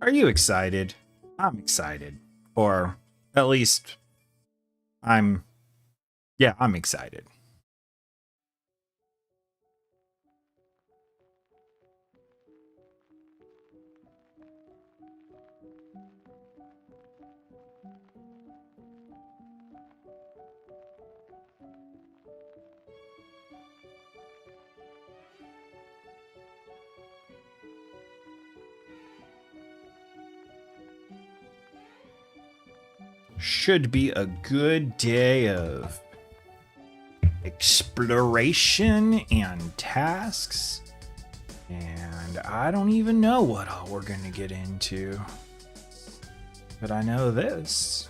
Are you excited? I'm excited. Or at least I'm, yeah, I'm excited. Should be a good day of exploration and tasks. And I don't even know what all we're going to get into. But I know this.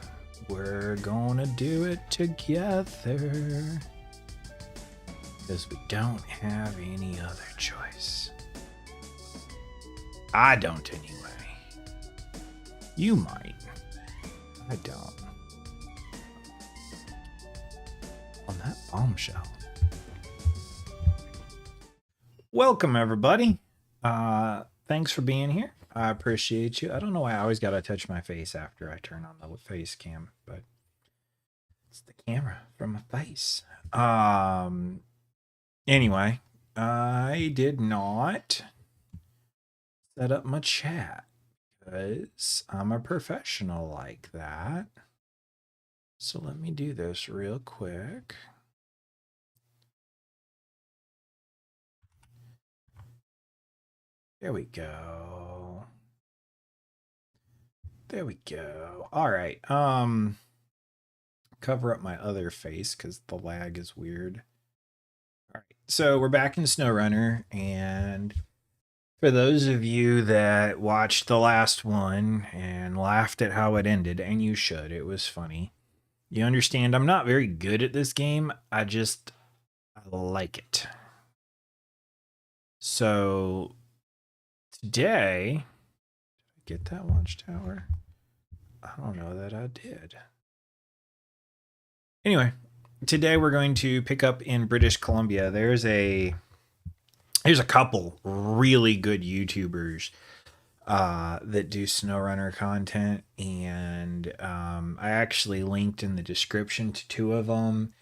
We're going to do it together. Because we don't have any other choice. I don't anyway. You might. I don't. On that bombshell. Welcome everybody. Thanks for being here. I appreciate you. I don't know why I always gotta touch my face after I turn on the face cam, but it's the camera from my face. Anyway, I did not set up my chat because I'm a professional like that. So let me do this real quick. There we go. There we go. All right. Cover up my other face because the lag is weird. All right. So we're back in SnowRunner, and for those of you that watched the last one and laughed at how it ended, and you should, it was funny. You understand I'm not very good at this game. I like it. So today, get that watchtower? I don't know that I did. Anyway, today we're going to pick up in British Columbia. There's a couple really good YouTubers that do SnowRunner content, and I actually linked in the description to two of them.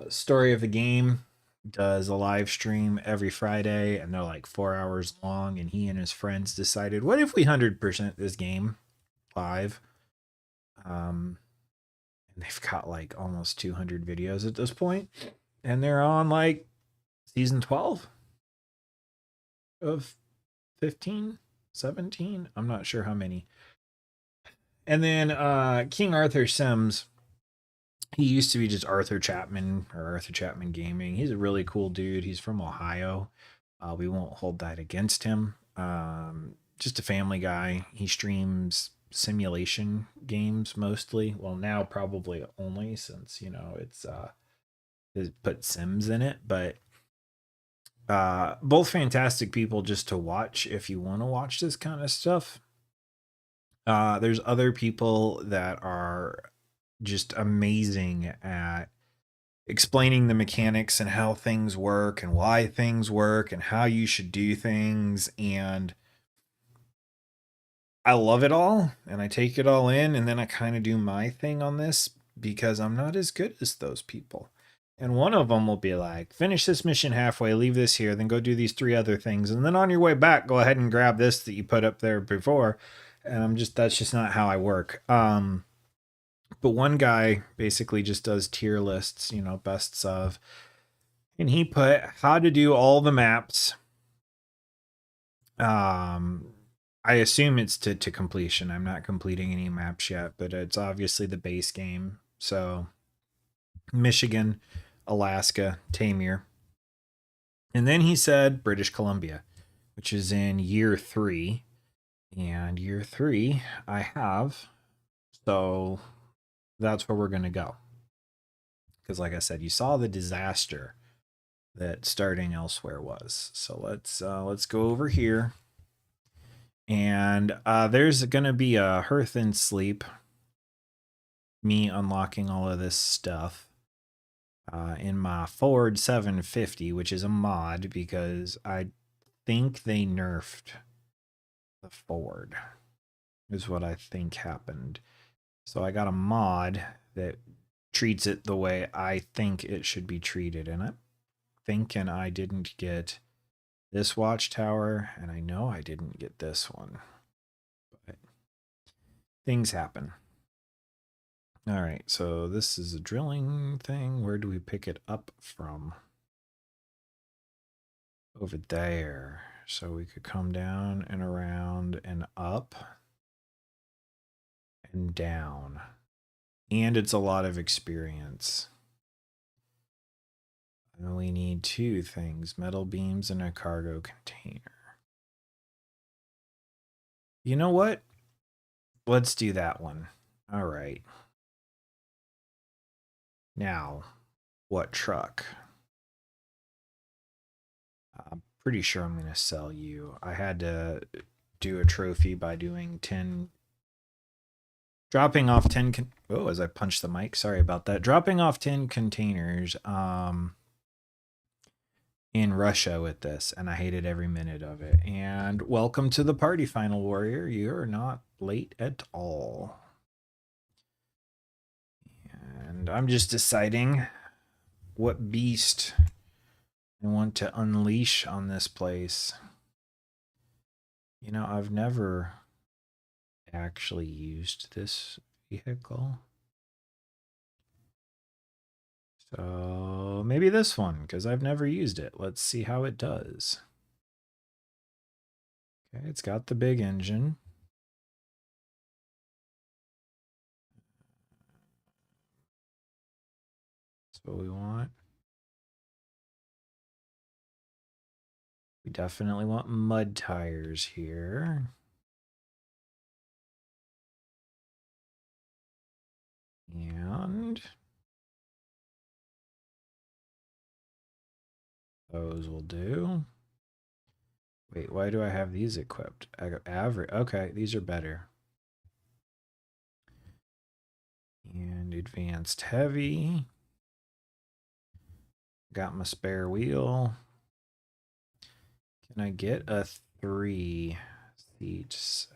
Story of the Game does a live stream every Friday, and they're like 4 hours long, and he and his friends decided, what if we 100% this game live? And they've got like almost 200 videos at this point, and they're on like season 12 of 15, 17. I'm not sure how many. And then King Arthur Sims, he used to be just Arthur Chapman or Arthur Chapman Gaming. He's a really cool dude. He's from Ohio. We won't hold that against him. Just a family guy. He streams simulation games mostly. Well, now probably only since, it's put Sims in it, but both fantastic people just to watch if you want to watch this kind of stuff. There's other people that are just amazing at explaining the mechanics and how things work and why things work and how you should do things. And I love it all, and I take it all in, and then I kind of do my thing on this because I'm not as good as those people. And one of them will be like, finish this mission halfway, leave this here, then go do these 3 other things. And then on your way back, go ahead and grab this that you put up there before. And that's just not how I work. But one guy basically just does tier lists, bests of. And he put how to do all the maps. I assume it's to completion. I'm not completing any maps yet, but it's obviously the base game. So Michigan, Alaska, Tamir. And then he said British Columbia, which is in year 3. And year 3 I have. So that's where we're going to go. Because like I said, you saw the disaster that starting elsewhere was. So let's go over here. And there's going to be a Hearth and Sleep. Me unlocking all of this stuff in my Ford 750, which is a mod because I think they nerfed the Ford. is what I think happened. So I got a mod that treats it the way I think it should be treated. And I'm thinking I didn't get this watchtower, and I know I didn't get this one. But things happen. All right, so this is a drilling thing. Where do we pick it up from? Over there. So we could come down and around and up and down. And it's a lot of experience. And we need two things, metal beams and a cargo container. You know what? Let's do that one. All right. Now, what truck? I'm pretty sure I'm going to sell you. I had to do a trophy by doing 10, dropping off 10, oh, as I punched the mic, sorry about that. Dropping off 10 containers in Russia with this, and I hated every minute of it. And welcome to the party, Final Warrior. You're not late at all. And I'm just deciding what beast I want to unleash on this place. You know, I've never actually used this vehicle. So maybe this one, because I've never used it. Let's see how it does. Okay, it's got the big engine. That's what we want. We definitely want mud tires here. And those will do. Wait, why do I have these equipped? I got average. Okay, these are better. And advanced heavy. Got my spare wheel. Can I get a 3 seats?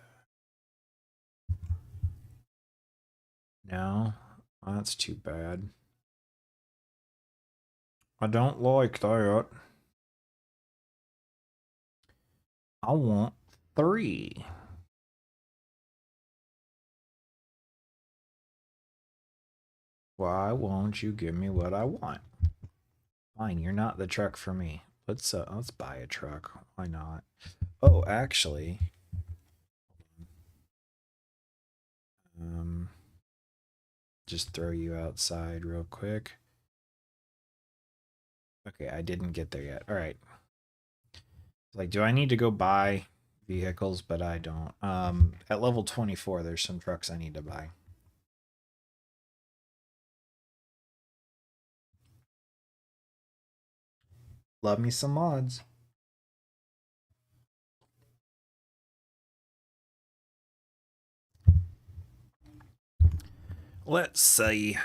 No, that's too bad. I don't like that. I want 3. Why won't you give me what I want? Fine, you're not the truck for me. Let's buy a truck. Why not? Oh, actually, just throw you outside real quick. Okay, I didn't get there yet. All right. Like, do I need to go buy vehicles? But I don't. At level 24, there's some trucks I need to buy. Love me some mods. Let's see.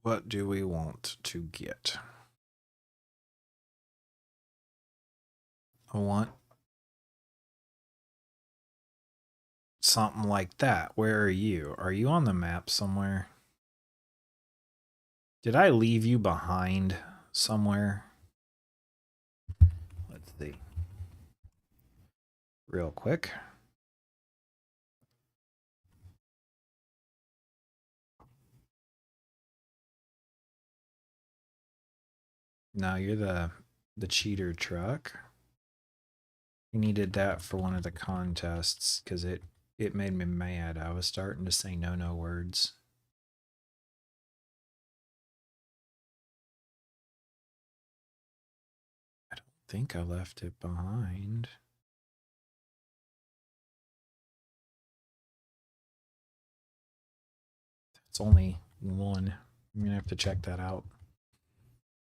What do we want to get? I want something like that. Where are you? Are you on the map somewhere? Did I leave you behind somewhere? Let's see. Real quick. No, you're the cheater truck. We needed that for one of the contests because it made me mad. I was starting to say no words. I don't think I left it behind. It's only one. I'm gonna have to check that out.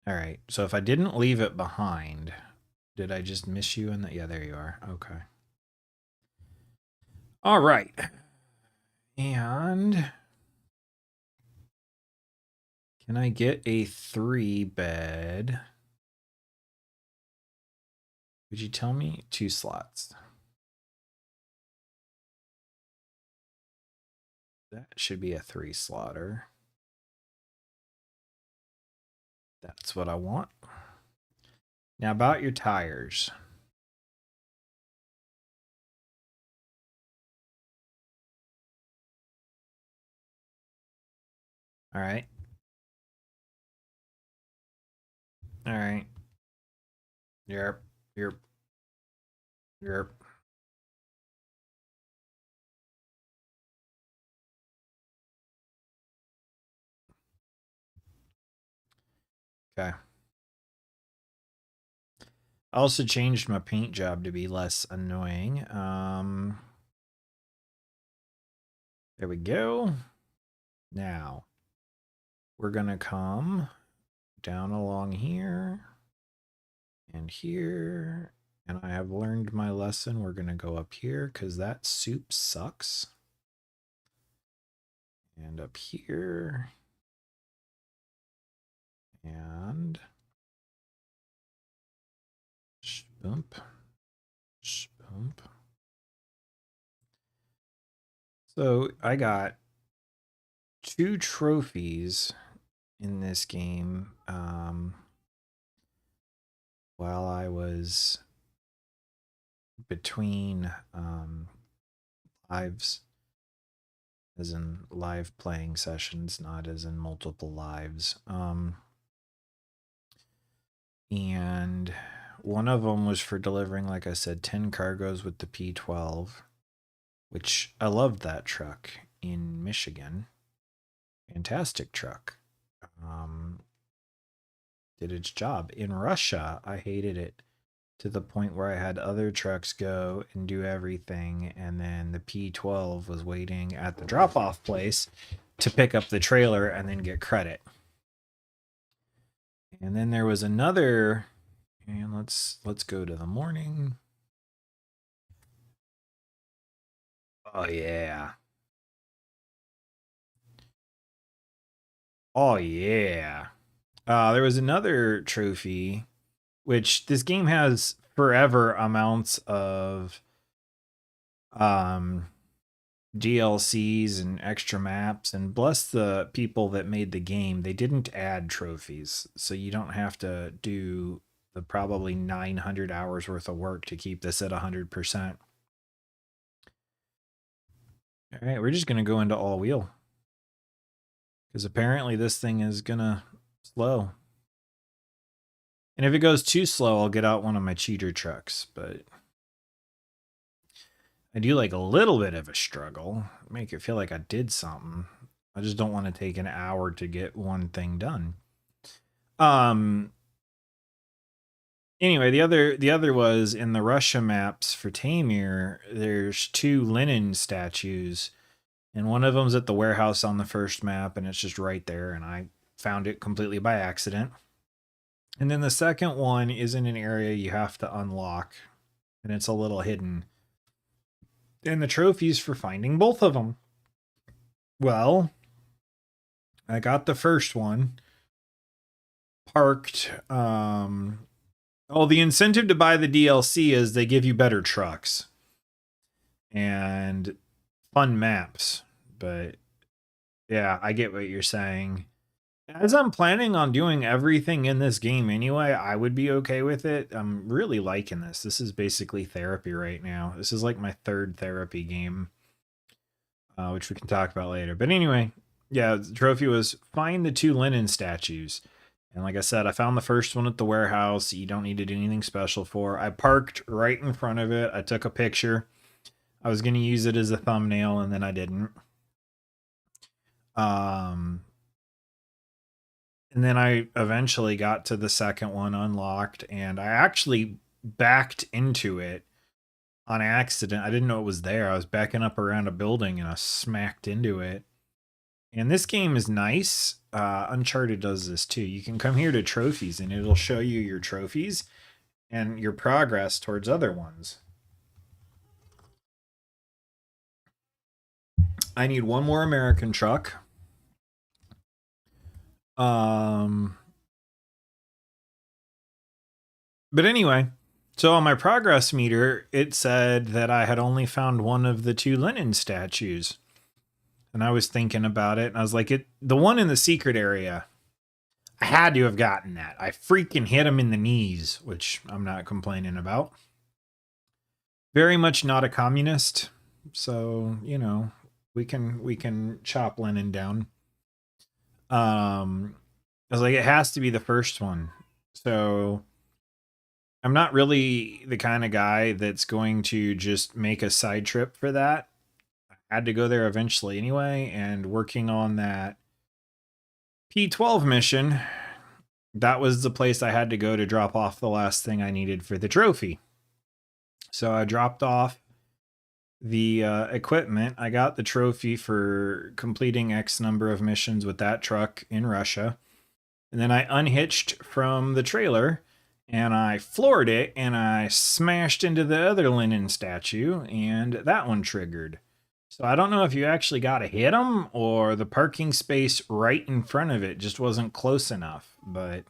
All right. So if I didn't leave it behind, did I just miss you in the? Yeah, there you are. Okay. All right. And Can I get a 3-bed? Would you tell me? 2 slots. That should be a 3-slotter. That's what I want. Now about your tires. All right. All right. Yep. Yep. Yep. Okay. I also changed my paint job to be less annoying. There we go. Now, we're going to come down along here and here. And I have learned my lesson. We're going to go up here because that soup sucks. And up here. And bump. Bump. So I got 2 trophies in this game while I was between lives, as in live playing sessions, not as in multiple lives. And one of them was for delivering, like I said, 10 cargoes with the P12, which I loved that truck in Michigan. Fantastic truck. Did its job. In Russia, I hated it to the point where I had other trucks go and do everything, and then the P12 was waiting at the drop-off place to pick up the trailer and then get credit. And then there was another, and let's go to the morning. Oh yeah. Oh yeah. There was another trophy, which this game has forever amounts of DLCs and extra maps, and bless the people that made the game, they didn't add trophies, so you don't have to do the probably 900 hours worth of work to keep this at 100%. All right, we're just going to go into all wheel because apparently this thing is going to slow. And if it goes too slow, I'll get out one of my cheater trucks, but I do like a little bit of a struggle, make it feel like I did something. I just don't want to take an hour to get one thing done. Anyway, the other was in the Russia maps for Tamir, there's 2 Lenin statues, and one of them's at the warehouse on the first map, and it's just right there, and I found it completely by accident. And then the second one is in an area you have to unlock, and it's a little hidden. And the trophies for finding both of them. Well, I got the first one parked. The incentive to buy the DLC is they give you better trucks and fun maps. But yeah, I get what you're saying. As I'm planning on doing everything in this game anyway, I would be okay with it. I'm really liking this. This is basically therapy right now. This is like my 3rd therapy game, which we can talk about later. But anyway, yeah, the trophy was find the 2 Lenin statues. And like I said, I found the first one at the warehouse. You don't need to do anything special for. I parked right in front of it. I took a picture. I was going to use it as a thumbnail, and then I didn't. And then I eventually got to the second one unlocked, and I actually backed into it on accident. I didn't know it was there. I was backing up around a building, and I smacked into it. And this game is nice. Uncharted does this too. You can come here to trophies, and it'll show you your trophies and your progress towards other ones. I need one more American truck. Um, but anyway, so on my progress meter, it said that I had only found one of the 2 linen statues. And I was thinking about it, and I was like, the one in the secret area, I had to have gotten that. I freaking hit him in the knees, which I'm not complaining about. Very much not a communist, so you know, we can chop linen down. I was like, it has to be the first one. So I'm not really the kind of guy that's going to just make a side trip for that. I had to go there eventually anyway, and working on that P12 mission, that was the place I had to go to drop off the last thing I needed for the trophy. So I dropped off the equipment. I got the trophy for completing X number of missions with that truck in Russia. And then I unhitched from the trailer and I floored it and I smashed into the other linen statue and that one triggered. So I don't know if you actually got to hit them or the parking space right in front of it just wasn't close enough, but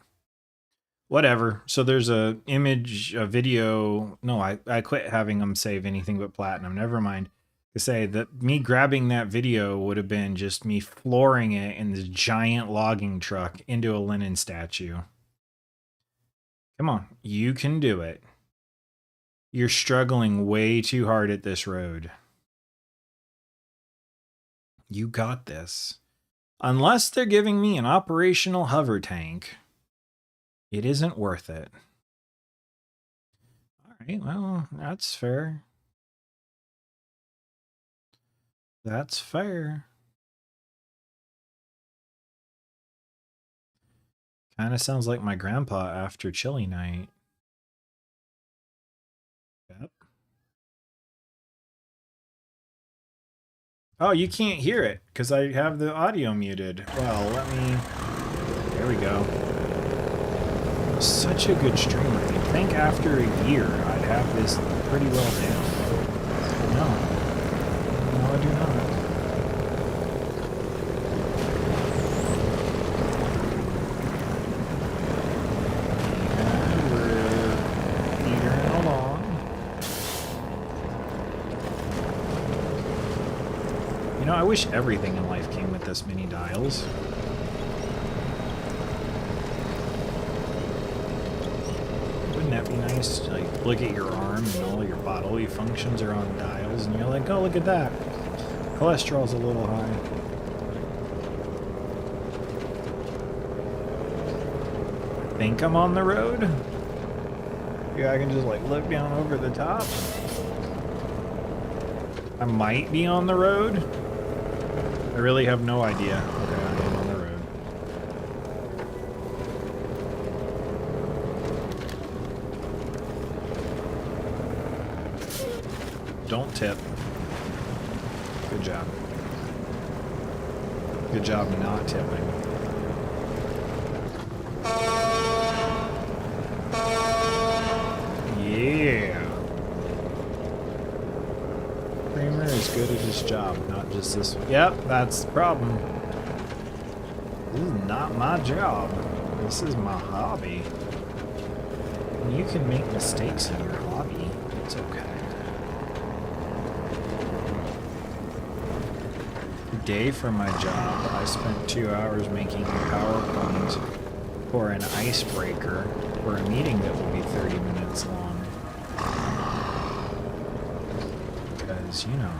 whatever. So there's a image, a video. No, I quit having them save anything but platinum. Never mind. To say that me grabbing that video would have been just me flooring it in this giant logging truck into a linen statue. Come on, you can do it. You're struggling way too hard at this road. You got this. Unless they're giving me an operational hover tank, it isn't worth it. All right, well, that's fair. That's fair. Kind of sounds like my grandpa after chili night. Yep. Oh, you can't hear it because I have the audio muted. Well, let me... There we go. Such a good streamer. You'd think after a year I'd have this pretty well down. No. No, I do not. And we're teetering along. You know, I wish everything in life came with this many dials. Wouldn't that be nice? Like, look at your arm and all your bodily functions are on dials, and you're like, oh, look at that. Cholesterol's a little high. I think I'm on the road. Yeah, I can just like look down over the top. I might be on the road. I really have no idea. Okay, I am on the road. Don't tip. Good job. Good job not tipping. Yeah. Kramer is good at his job, not just this one. Yep, that's the problem. This is not my job. This is my hobby. And you can make mistakes in your hobby. It's okay. Day for my job, I spent 2 hours making a PowerPoint for an icebreaker for a meeting that will be 30 minutes long. Because, you know.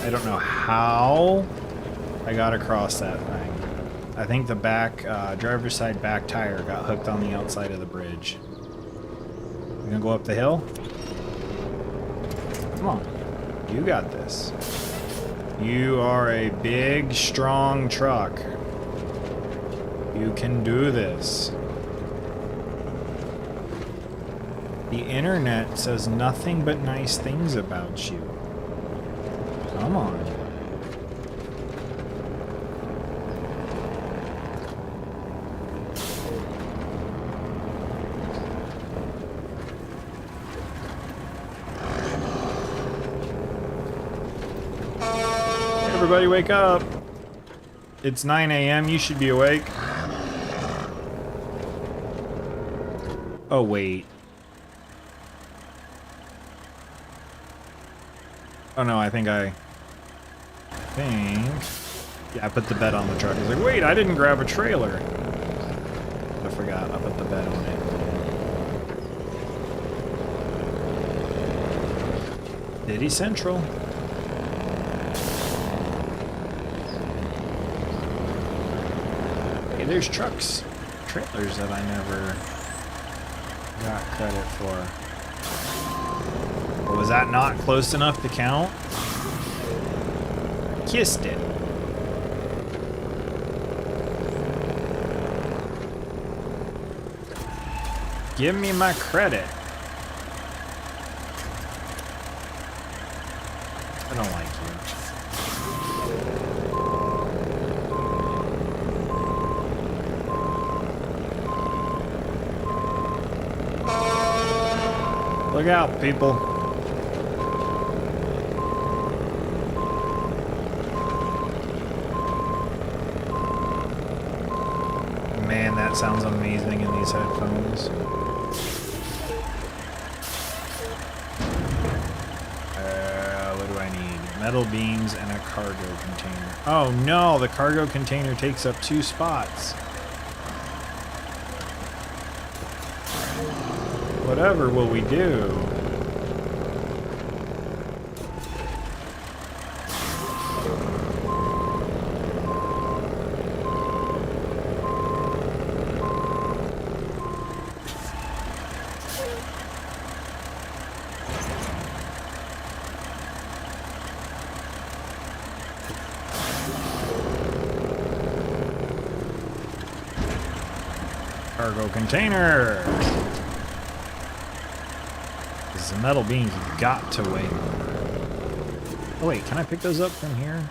I don't know how I got across that thing. I think the back, driver's side back tire got hooked on the outside of the bridge. You gonna go up the hill? Come on, you got this. You are a big, strong truck. You can do this. The internet says nothing but nice things about you. Come on. Everybody wake up. It's 9 a.m. You should be awake. Oh, wait. Oh, no, I think... Yeah, I put the bed on the truck. I was like, wait, I didn't grab a trailer. I forgot. I put the bed on it. City Central. Hey, there's trucks. Trailers that I never got credit for. Or was that not close enough to count? Kissed it. Give me my credit. I don't like you. Look out, people. Man, that sounds amazing in these headphones. What do I need? Metal beams and a cargo container. Oh no, the cargo container takes up 2 spots. Whatever will we do? Cargo container! This is the metal beams, you've got to weigh more. Oh wait, can I pick those up from here?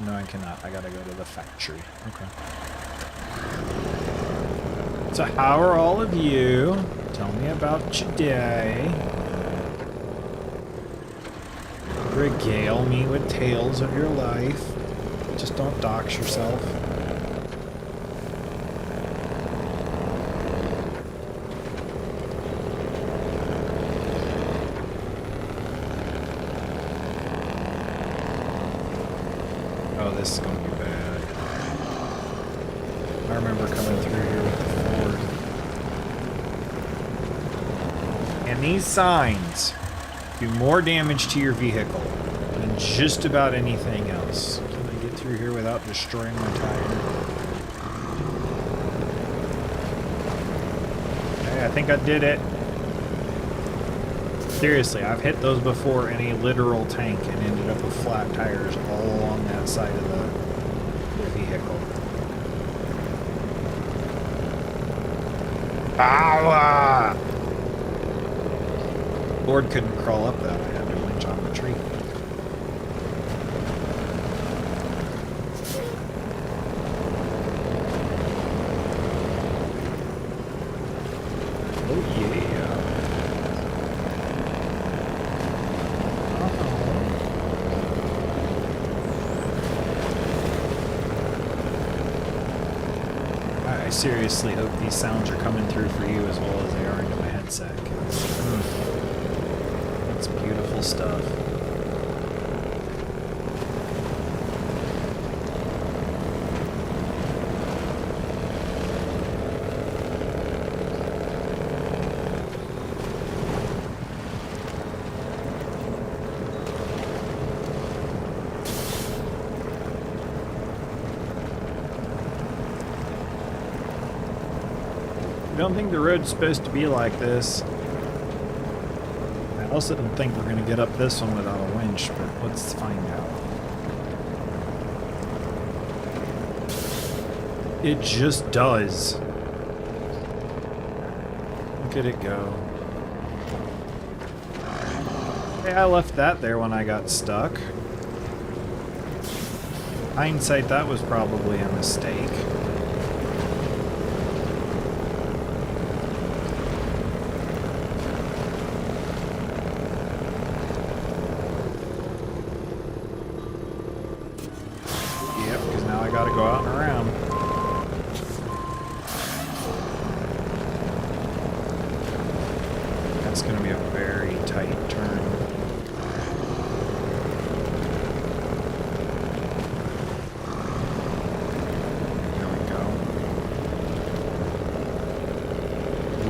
No, I cannot. I gotta go to the factory. Okay. So how are all of you? Tell me about your day. Regale me with tales of your life. Just don't dox yourself. Oh, this is gonna be bad. I remember coming through here with the Ford. And these signs do more damage to your vehicle than just about anything else. Can I get through here without destroying my tire? Okay, I think I did it. Seriously, I've hit those before in a literal tank and ended up with flat tires all along that side of the vehicle. Ah! Lord couldn't crawl up that. I had to winch on the tree. Oh yeah. I seriously hope these sounds are coming through for you as well as they are into my headset. That's beautiful stuff. I don't think the road's supposed to be like this. I also don't think we're going to get up this one without a winch, but let's find out. It just does. Look at it go. Hey, I left that there when I got stuck. Hindsight, that was probably a mistake. It's going to be a very tight turn. There we go.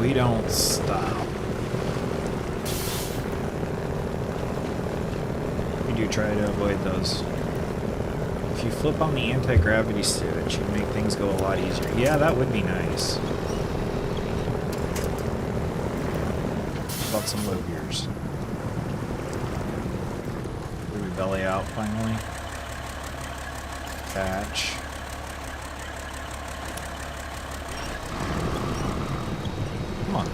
We don't stop. We do try to avoid those. If you flip on the anti-gravity switch, you'd make things go a lot easier. Yeah, that would be nice. How about some low gears? Do we belly out finally? Catch. Come on.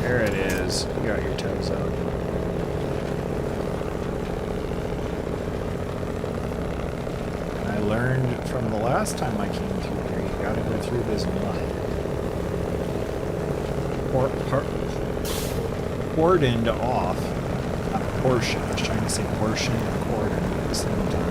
There it is. You got your toes out. I learned from the last time I came through here, you gotta go through this mud. Cordoned off, not portion. I was trying to say portion and cordon at the same time.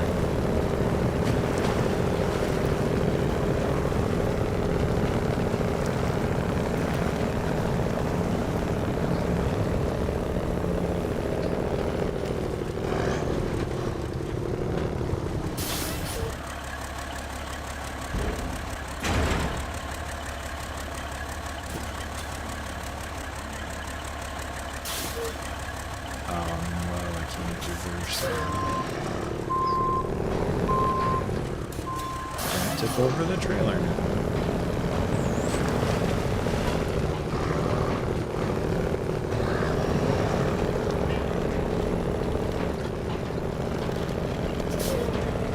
Tip over the trailer now.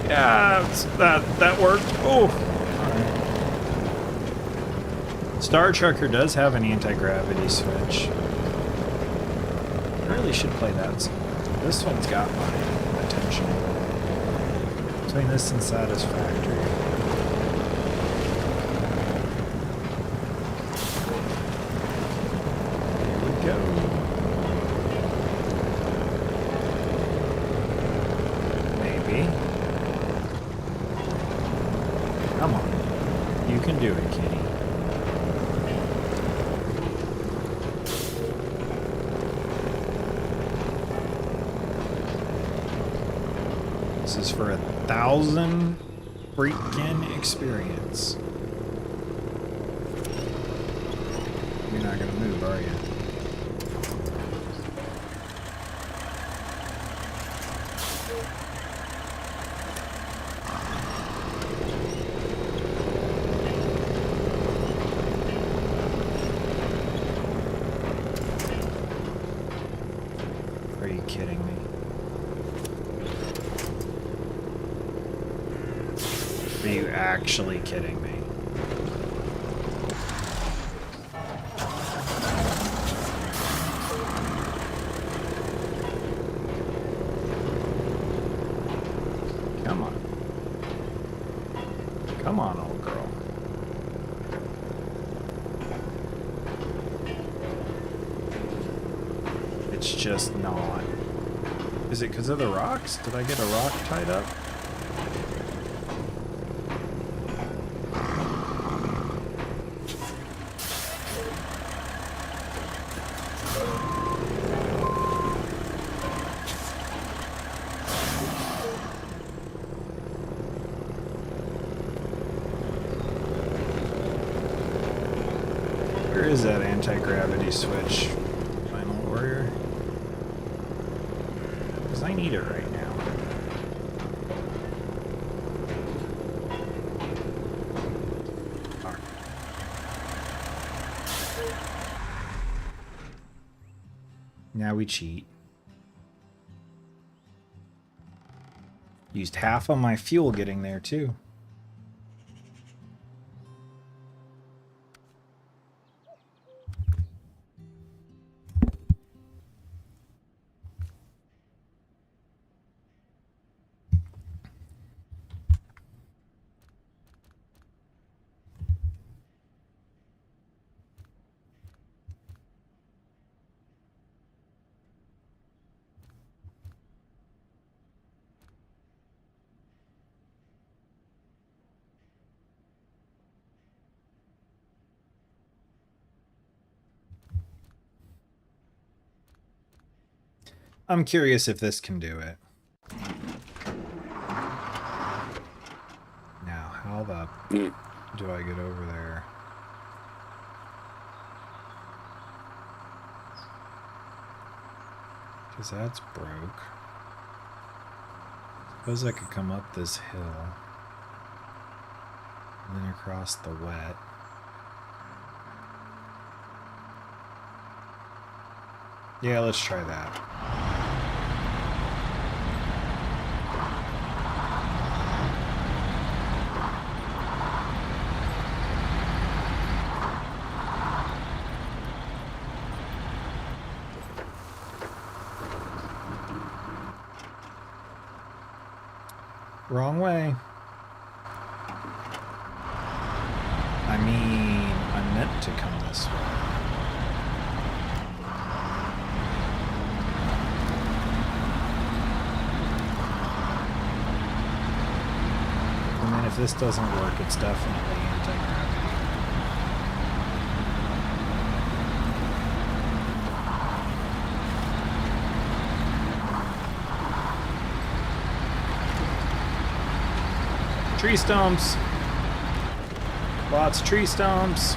Yeah, that worked. Oh, right. Star Trucker does have an anti-gravity switch. I really should play that song. This one's got my attention. Between this and Satisfactory. Here we go. Maybe. Come on. You can do it, kitty. This is for 1,000 freaking experience. You're not gonna move, are you? Are you kidding me? Are you actually kidding me? Come on. Come on, old girl. It's just not. Is it because of the rocks? Did I get a rock tied up? Where is that anti-gravity switch, Final Warrior? Because I need it right now. Alright. Now we cheat. Used half of my fuel getting there too. I'm curious if this can do it. Now, how the do I get over there? Because that's broke. Suppose I could come up this hill. And then across the wet. Yeah, let's try that. Wrong way. I mean, I meant to come this way. And then if this doesn't work, it's definitely anti-gravity. Tree stumps. Lots of tree stumps.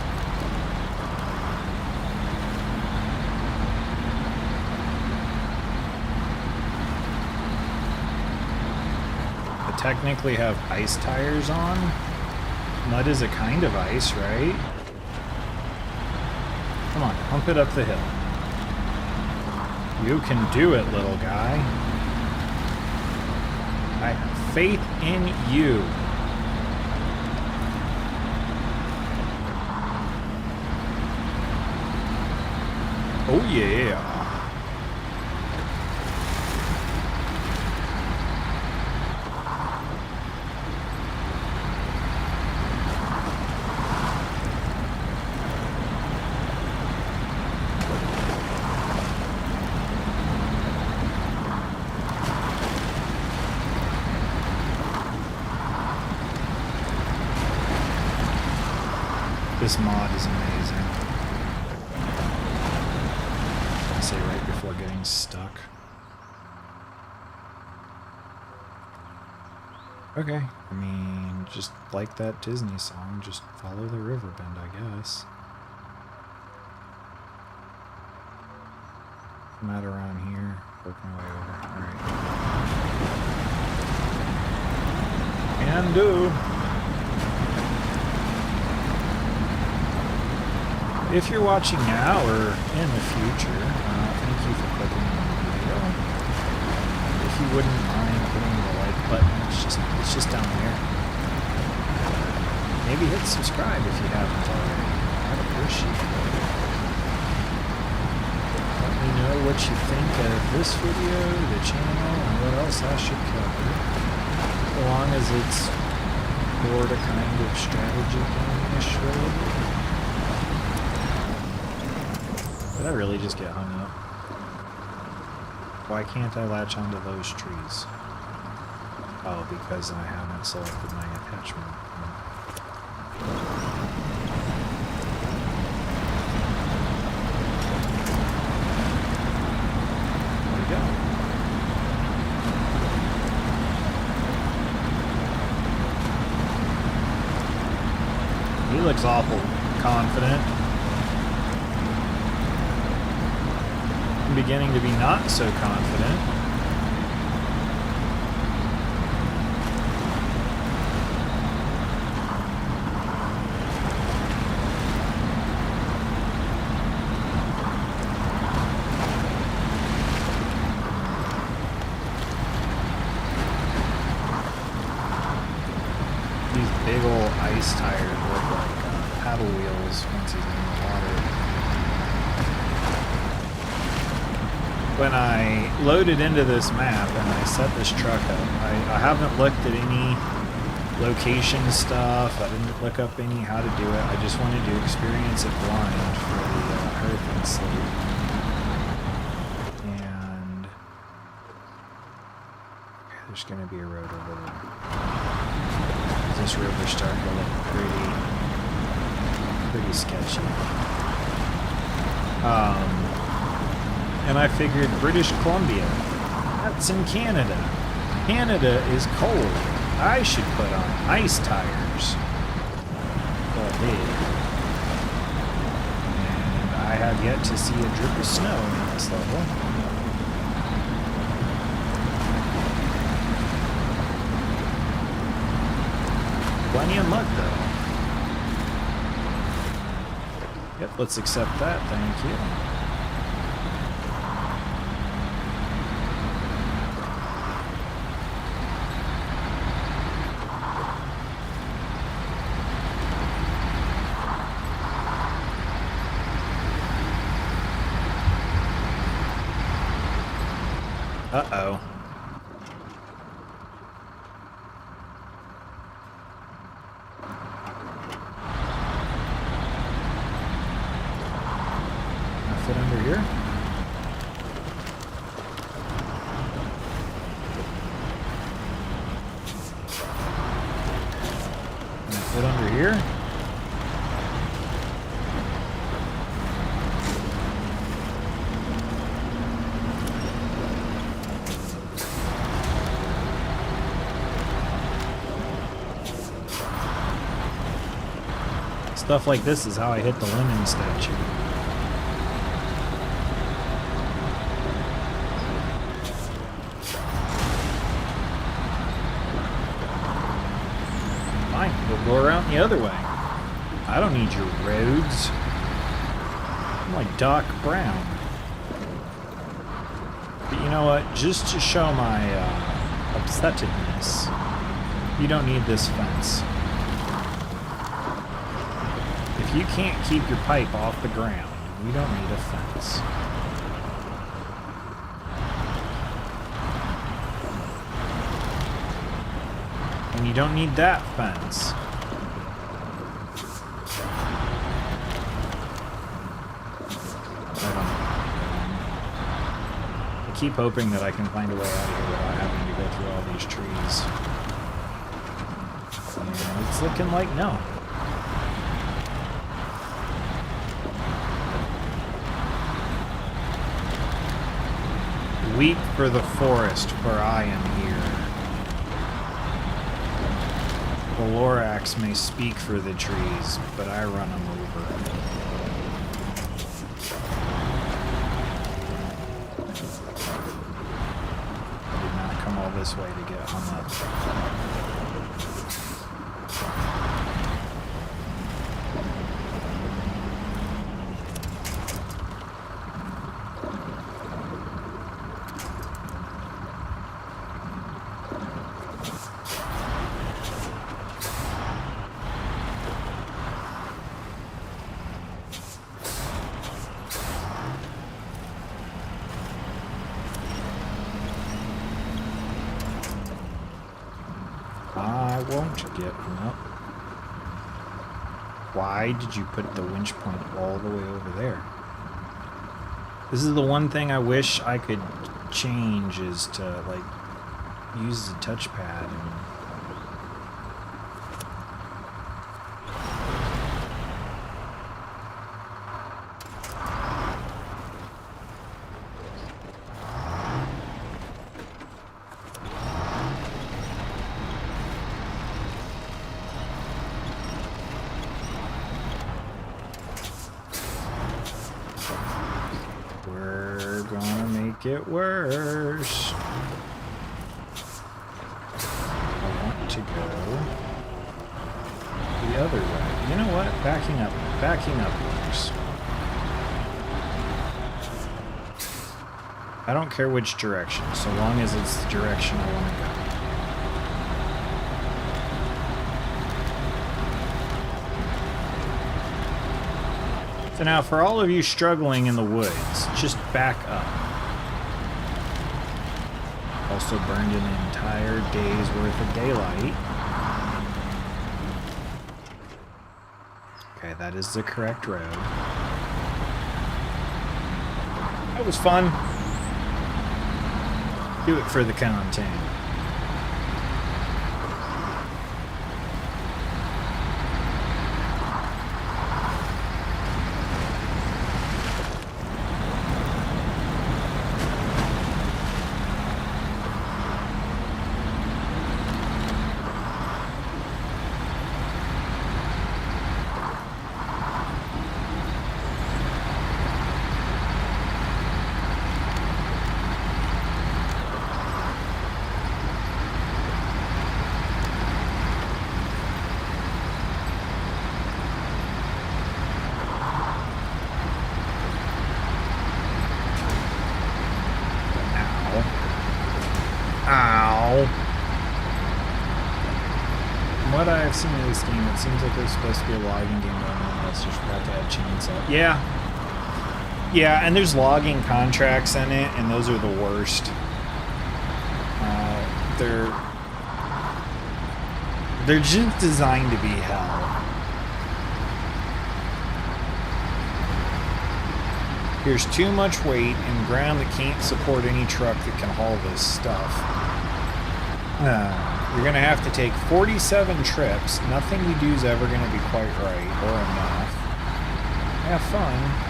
I technically have ice tires on. Mud is a kind of ice, right? Come on, hump it up the hill. You can do it, little guy. I have faith in you. Oh yeah. This mod is amazing. I say right before getting stuck. Okay, I mean, just like that Disney song, just follow the river bend, I guess. Come out around here, work my way over. Alright. Can do. If you're watching now or in the future, thank you for clicking on the video. If you wouldn't mind hitting the like button, it's just down there. Maybe hit subscribe if you haven't already. I'd appreciate it. Let me know what you think of this video, the channel, and what else I should cover. So long as it's more to kind of strategy game-ish related. Did I really just get hung up? Why can't I latch onto those trees? Oh, because I haven't selected my attachment. There we go. He looks awful confident. I'm beginning to be not so confident. These big old ice tires look like paddle wheels once he's in the water. When I loaded into this map and I set this truck up, I haven't looked at any location stuff. I didn't look up any how to do it. I just wanted to experience it blind for the Hearth and Sleep. And okay, there's going to be a road over there. This river's starting to look pretty sketchy. And I figured British Columbia. That's in Canada. Canada is cold. I should put on ice tires. So I did. And I have yet to see a drip of snow in this level. Plenty of mud, though. Yep, let's accept that, thank you. Uh-oh. Fit under here. Fit under here. Stuff like this is how I hit the Lemon statue. We'll go around the other way. I don't need your roads. I'm like Doc Brown. But you know what? Just to show my upsetedness, you don't need this fence. If you can't keep your pipe off the ground, you don't need a fence. And you don't need that fence. I keep hoping that I can find a way out of here without having to go through all these trees. And it's looking like no. Weep for the forest, for I am here. The Lorax may speak for the trees, but I run them over. I did not come all this way to get hung up. I won't get hung up. Why did you put the winch point all the way over there? This is the one thing I wish I could change, is to, like, use the touchpad and... it worse. I want to go the other way. You know what? Backing up works. I don't care which direction, so long as it's the direction I want to go. So now, for all of you struggling in the woods, just back up. Also burned an entire day's worth of daylight. Okay, that is the correct road. That was fun. Do it for the content. listening to this game, it seems like there's supposed to be a logging game going on. I just forgot to add chainsaw. Yeah. Yeah, and there's logging contracts in it, and those are the worst. They're just designed to be hell. There's too much weight and ground that can't support any truck that can haul this stuff. You're going to have to take 47 trips. Nothing you do is ever going to be quite right or enough. Have fun.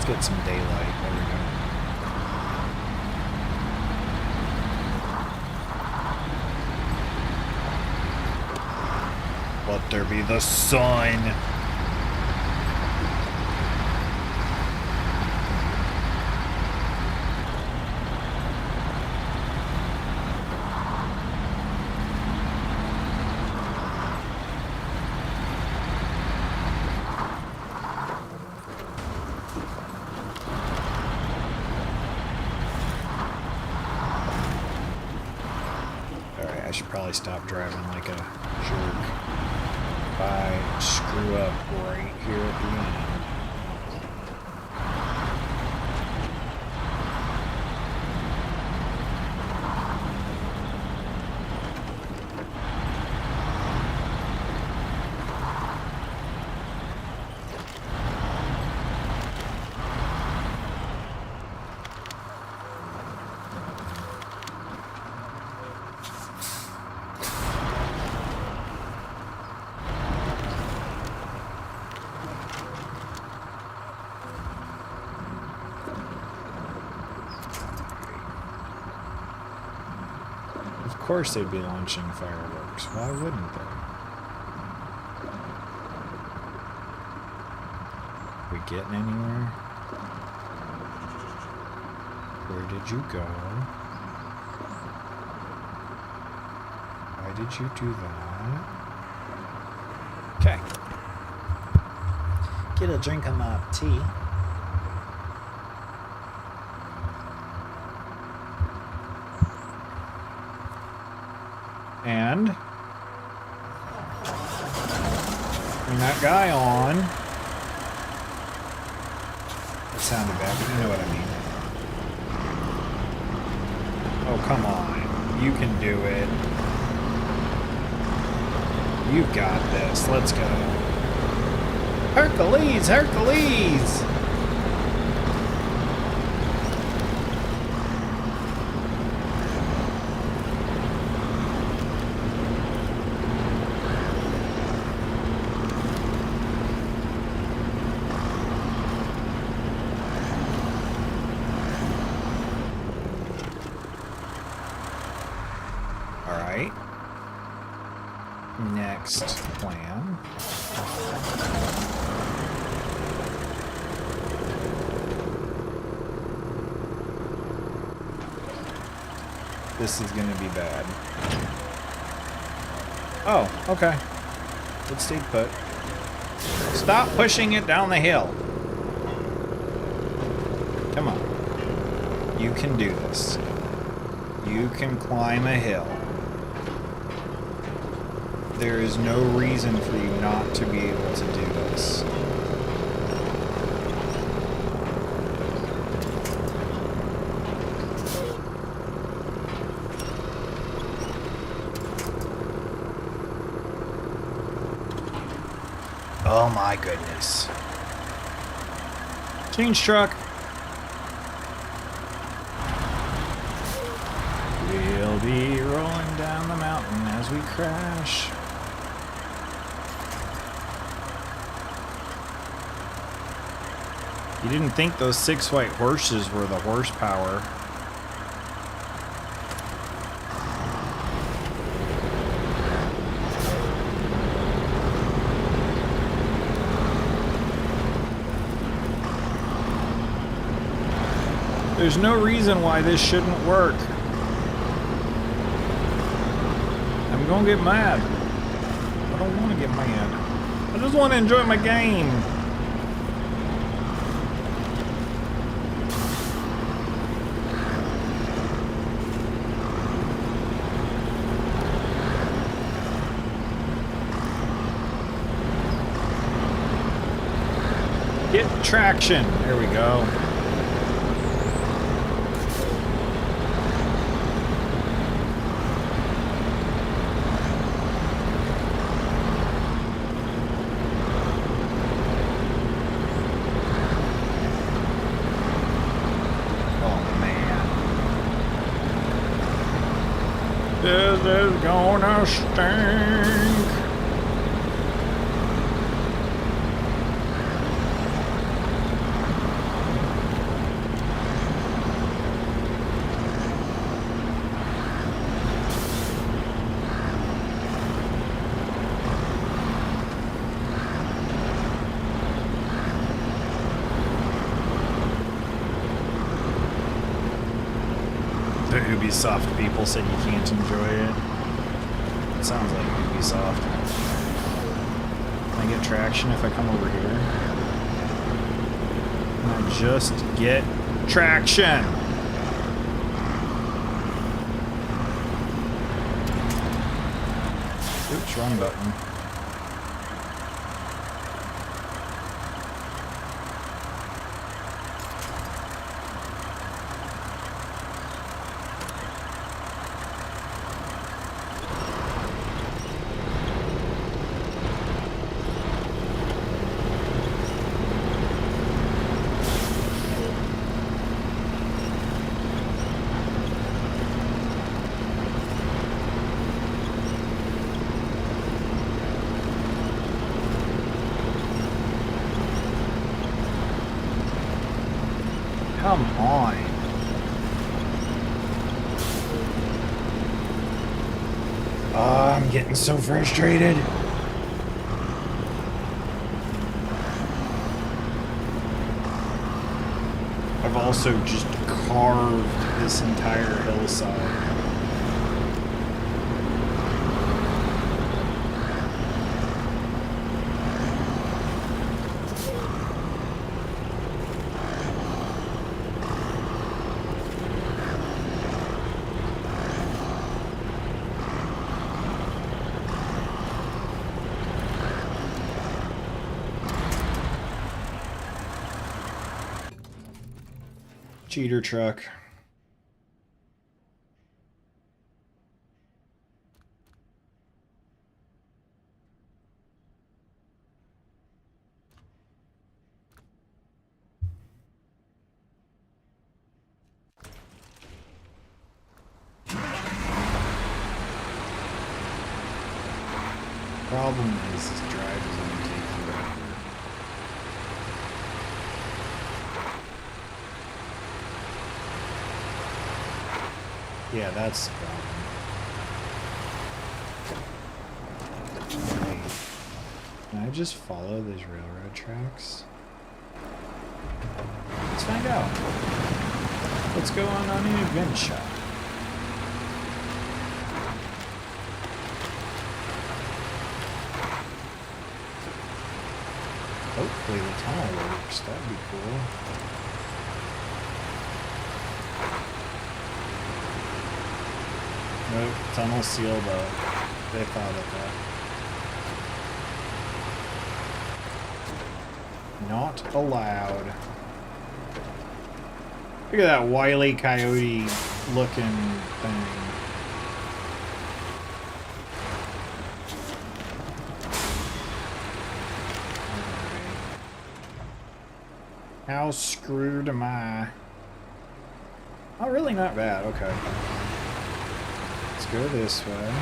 Get some daylight. There we go. Let there be the sun. I should probably stop driving like a jerk if I screw up right here at the end. Of course they'd be launching fireworks. Why wouldn't they? We getting anywhere? Where did you go? Why did you do that? Okay. Get a drink of my tea. And bring that guy on. That sounded bad, but you know what I mean. Oh, come on. You can do it. You've got this. Let's go. Hercules! Hercules! Alright. Next plan. This is gonna be bad. Oh, okay. Let's stay put. Stop pushing it down the hill. Come on. You can do this. You can climb a hill. There is no reason for you not to be able to do this. Oh my goodness. Change truck. We'll be rolling down the mountain as we crash. You didn't think those 6 white horses were the horsepower. There's no reason why this shouldn't work. I'm gonna get mad. I don't want to get mad. I just want to enjoy my game. Get traction. There we go. This is gonna stink. The Ubisoft people said you can't enjoy it. It sounds like Ubisoft. Can I get traction if I come over here? Can I just get traction? Oops, wrong button. Come on. Oh, I'm getting so frustrated. I've also just carved this entire hillside. Cheater truck. Problem is, this drive is going to take forever. Yeah, that's the problem. Wait. Can I just follow these railroad tracks? Let's find out. Let's go on an adventure. Hopefully the tunnel works. That'd be cool. Nope, tunnel sealed up. They thought of that. Not allowed. Look at that Wile E. Coyote looking thing. How screwed am I? Oh, really not bad. Okay. Let's go this way.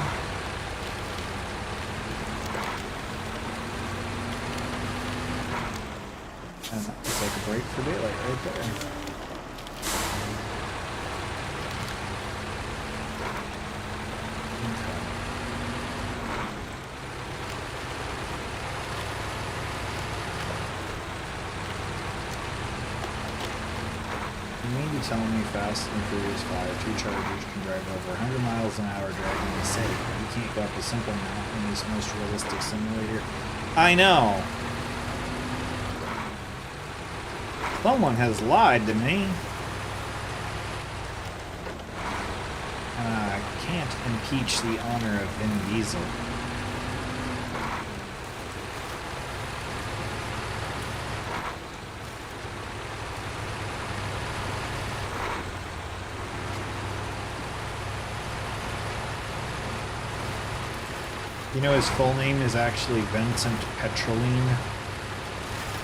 And that looks like a break for daylight right there. Maybe you telling me Fast and Furious 5 two chargers can drive over 100 miles an hour driving in the city? You can't go up a simple mountain in this most realistic simulator. I know! Someone has lied to me. Can't impeach the honor of Vin Diesel. You know, his full name is actually Vincent Petroline.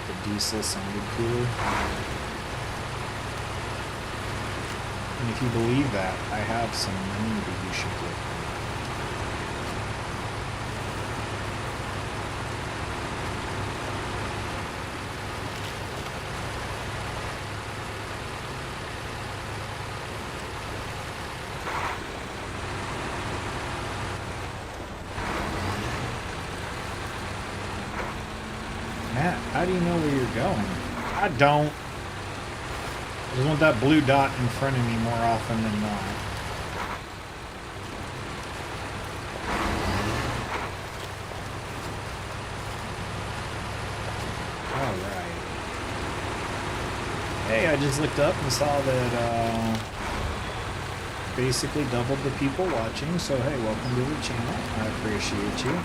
The Diesel sounded cooler. And if you believe that, I have some money that you should give me. Matt, how do you know where you're going? I don't. I just want that blue dot in front of me more often than not. Alright. Hey, I just looked up and saw that basically doubled the people watching, so hey, welcome to the channel. I appreciate you.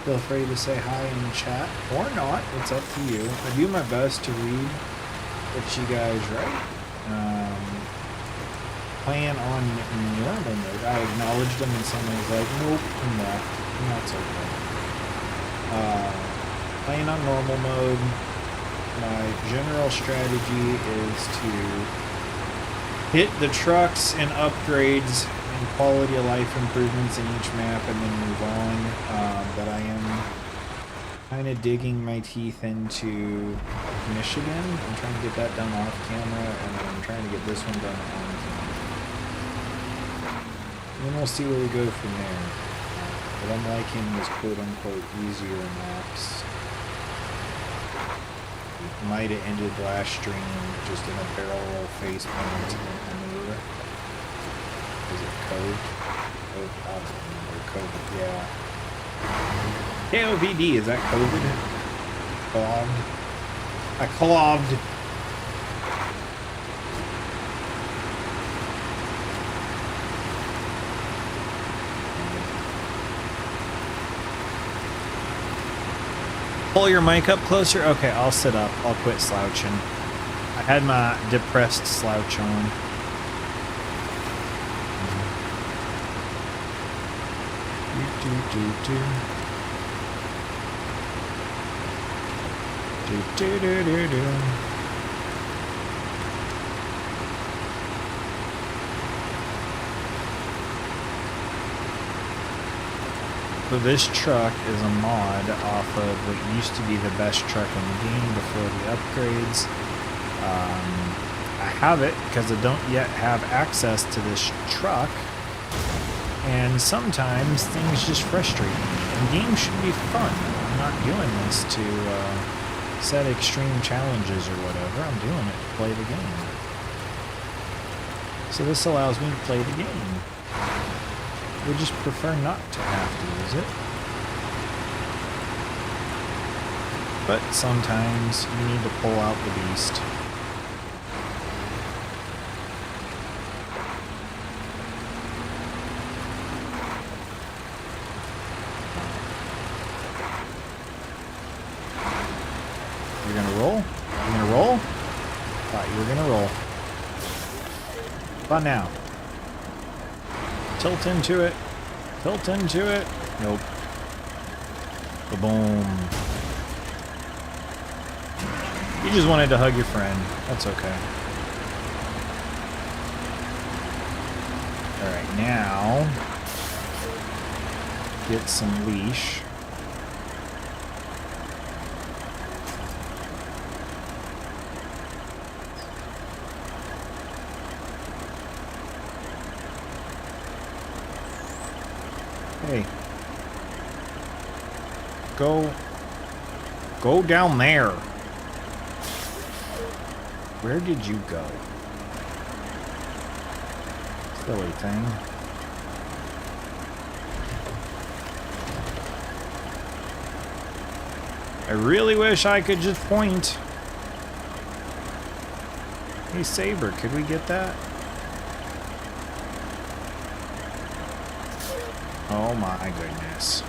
Feel free to say hi in the chat, or not, it's up to you. I do my best to read what you guys write. Playing on normal mode. I acknowledged them and someone was like, nope, and left. And that's okay. Playing on normal mode, my general strategy is to hit the trucks and upgrades and quality of life improvements in each map and then move on. But I am kind of digging my teeth into Michigan. I'm trying to get that done off camera, and then I'm trying to get this one done on camera. And then we'll see where we go from there. But I'm liking this quote-unquote easier maps. Might have ended last stream just in a barrel roll face plant in the river. Is it code? Oh, I don't remember. COVID, yeah. KOVD, is that COVID? Clogged? I clogged. Pull your mic up closer? Okay, I'll sit up. I'll quit slouching. I had my depressed slouch on. So this truck is a mod off of what used to be the best truck in the game before the upgrades. I have it because I don't yet have access to this truck, and sometimes things just frustrate me. And games should be fun. I'm not doing this to set extreme challenges or whatever. I'm doing it to play the game. So this allows me to play the game. Would just prefer not to have to use it. But sometimes you need to pull out the beast. You're gonna roll? You're gonna roll? Thought you were gonna roll. But now. Tilt into it. Tilt into it. Nope. Boom. You just wanted to hug your friend. That's okay. Alright, now get some leash. Hey. Go down there. Where did you go? Silly thing. I really wish I could just point. Hey, Saber, could we get that? Oh my goodness.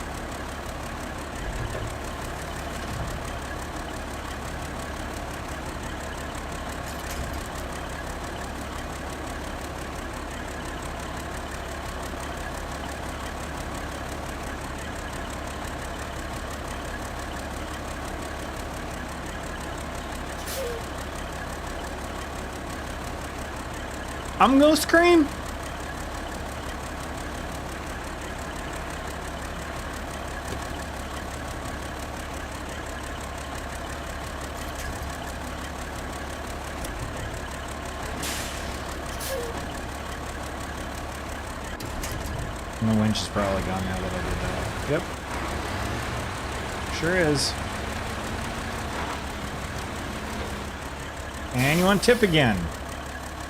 I'm gonna scream. And the winch is probably gone now that I did that. Yep. Sure is. And you want tip again.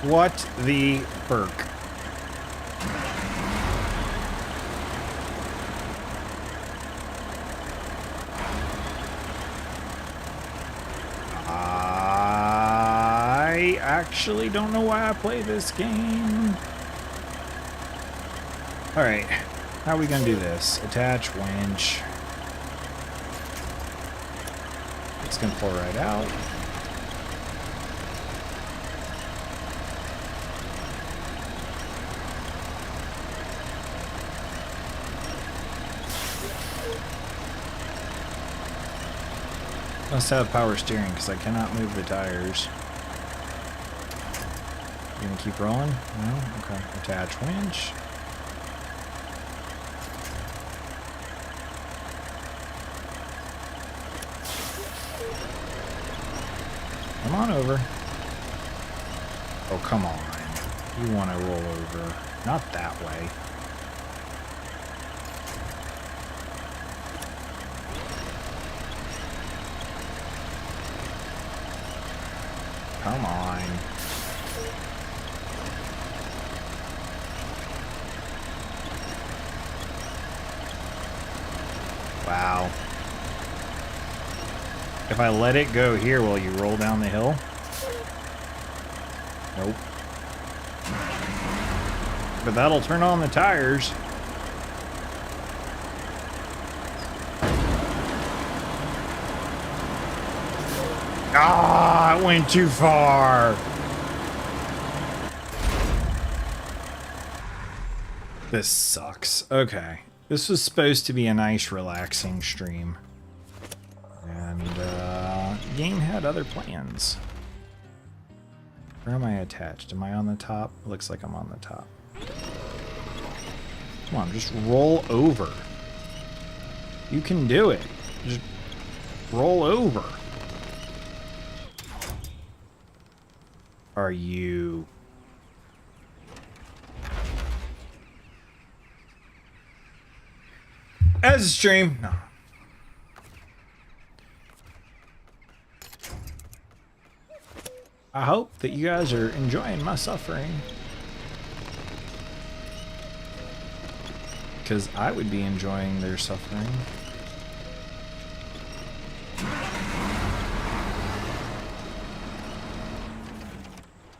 What the berk? I actually don't know why I play this game. Alright, how are we gonna do this? Attach winch. It's gonna pull right out. Must have power steering because I cannot move the tires. You gonna keep rolling? No? Okay. Attach winch. Come on over. Oh, come on. You want to roll over. Not that way. Come on. Wow. If I let it go here, will you roll down the hill? Nope. But that'll turn on the tires. Ah, it went too far. This sucks. Okay. This was supposed to be a nice, relaxing stream. And, the game had other plans. Where am I attached? Am I on the top? Looks like I'm on the top. Come on, just roll over. You can do it. Just roll over. Are you... As a stream? No. I hope that you guys are enjoying my suffering. Because I would be enjoying their suffering.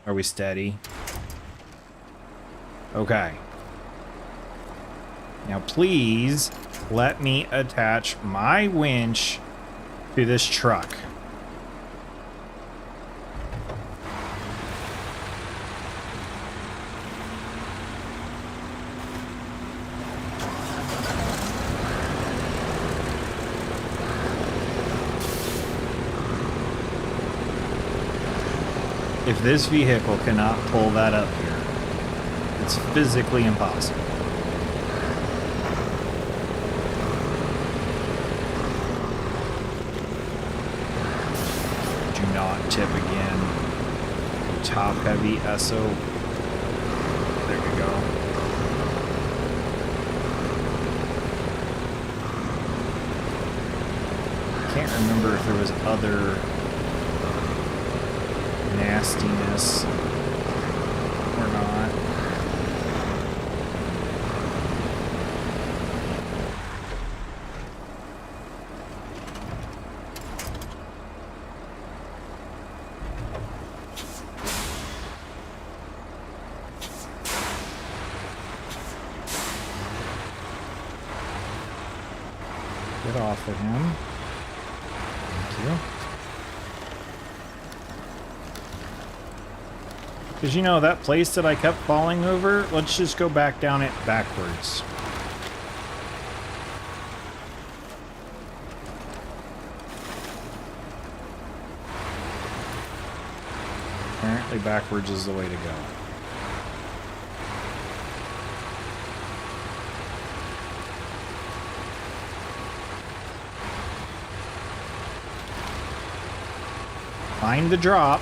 Are we steady? Okay. Now please let me attach my winch to this truck. If this vehicle cannot pull that up here, it's physically impossible. Do not tip again. Top heavy SO. There we go. Can't remember if there was other nastiness or not. Get off of him. Thank you. Because, you know, that place that I kept falling over, let's just go back down it backwards. Apparently backwards is the way to go. Find the drop.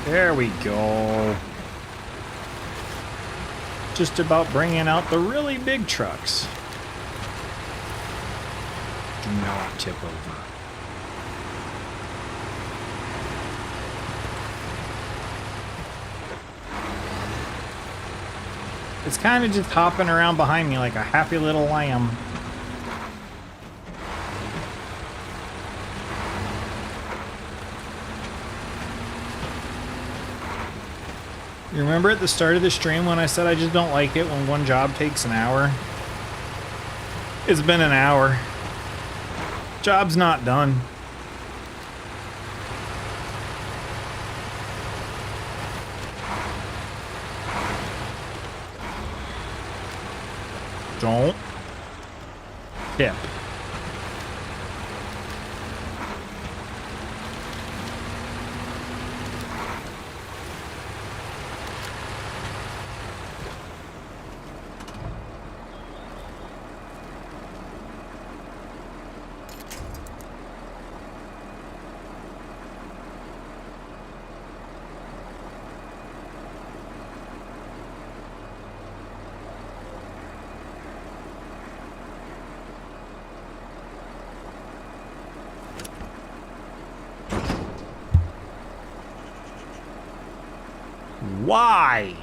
There we go. Just about bringing out the really big trucks. Do not tip over. It's kind of just hopping around behind me like a happy little lamb. You remember at the start of the stream when I said I just don't like it when one job takes an hour? It's been an hour. Job's not done. Don't tip. Why?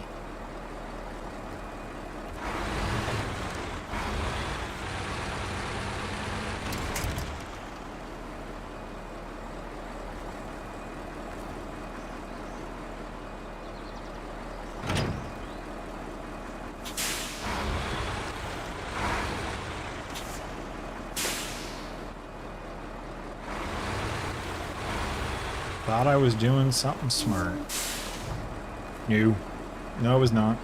Thought I was doing something smart. No. No, it was not.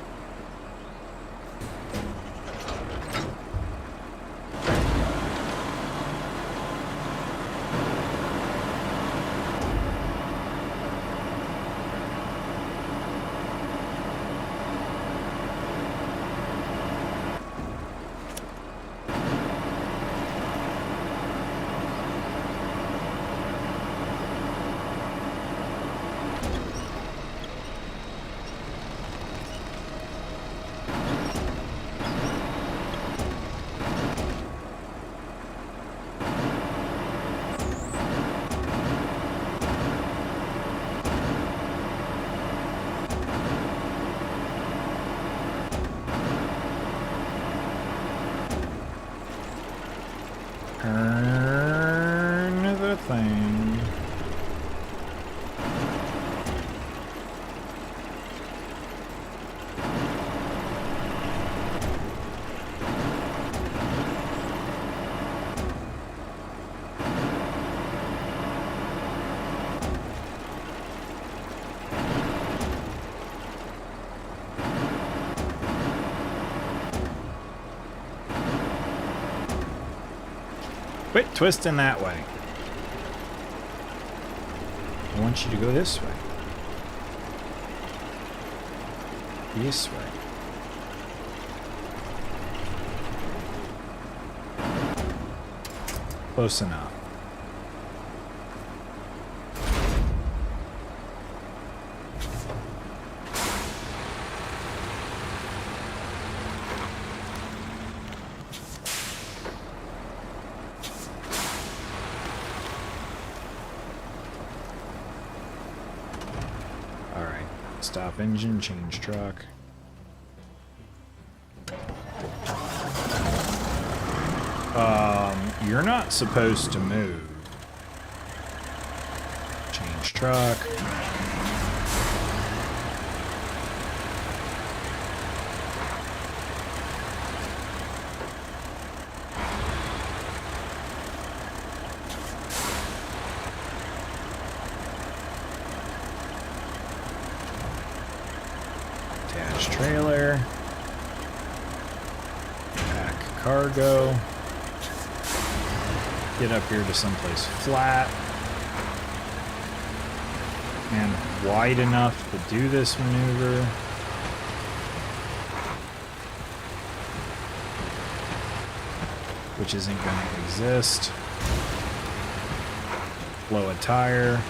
Turn the thing. Quit twisting that way. I want you to go this way. This way. Close enough. Stop engine, change truck. You're not supposed to move. Change truck. Attach trailer. Pack cargo. Get up here to someplace flat and wide enough to do this maneuver. Which isn't going to exist. Blow a tire.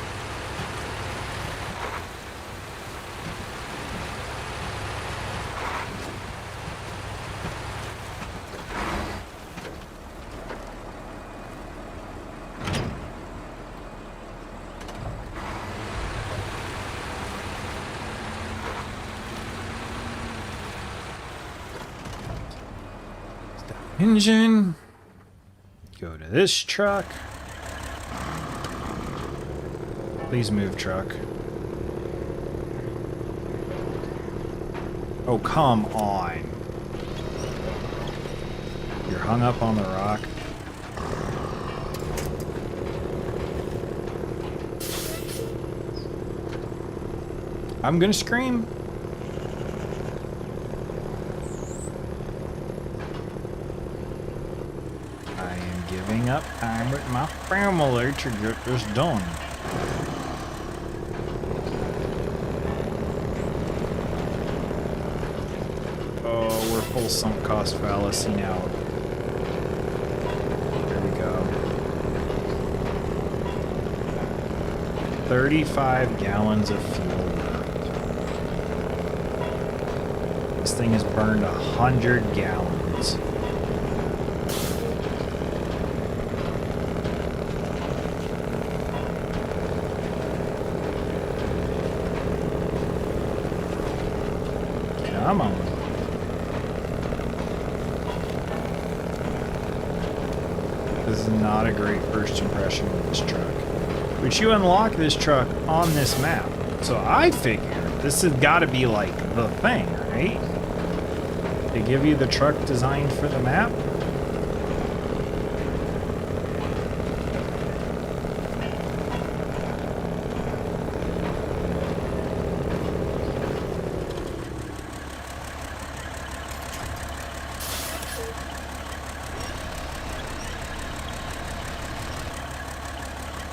Engine. Go to this truck. Please move, truck. Oh, come on. You're hung up on the rock. I'm gonna scream. Giving up time with my family to get this done. Oh, we're full sunk cost fallacy now. There we go. 35 gallons of fuel. This thing has burned 100 gallons. Come on. This is not a great first impression with this truck. But you unlock this truck on this map. So I figured this has got to be like the thing, right? They give you the truck designed for the map.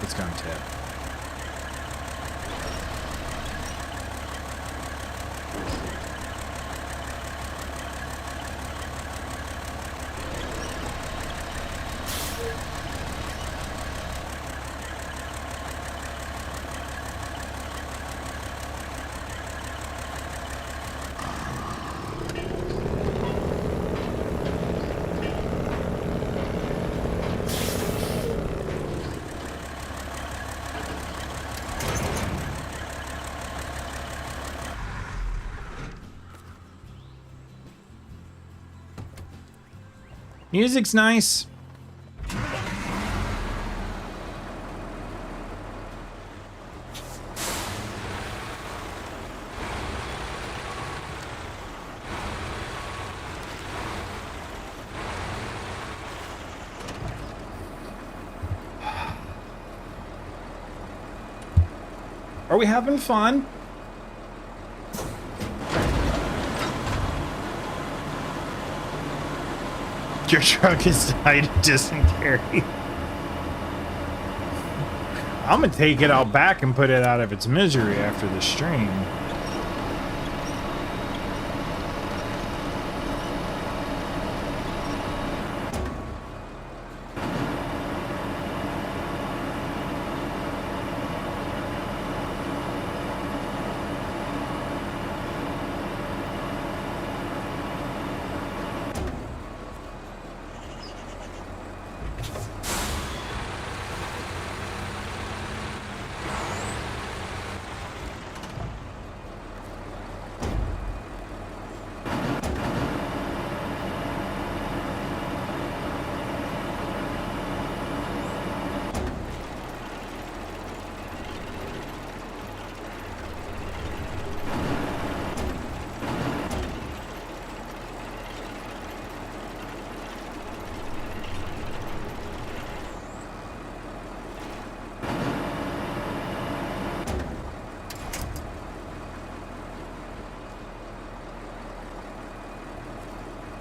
It's going to tip. Music's nice. Are we having fun? Your truck has died of dysentery. I'm gonna take it out back and put it out of its misery after the stream.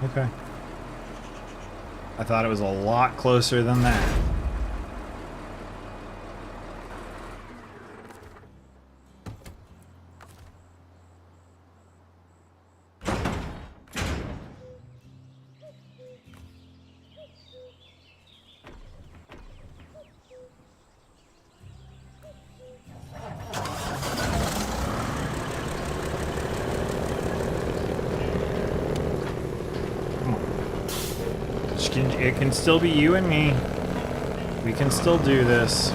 Okay. I thought it was a lot closer than that. It can still be you and me. We can still do this.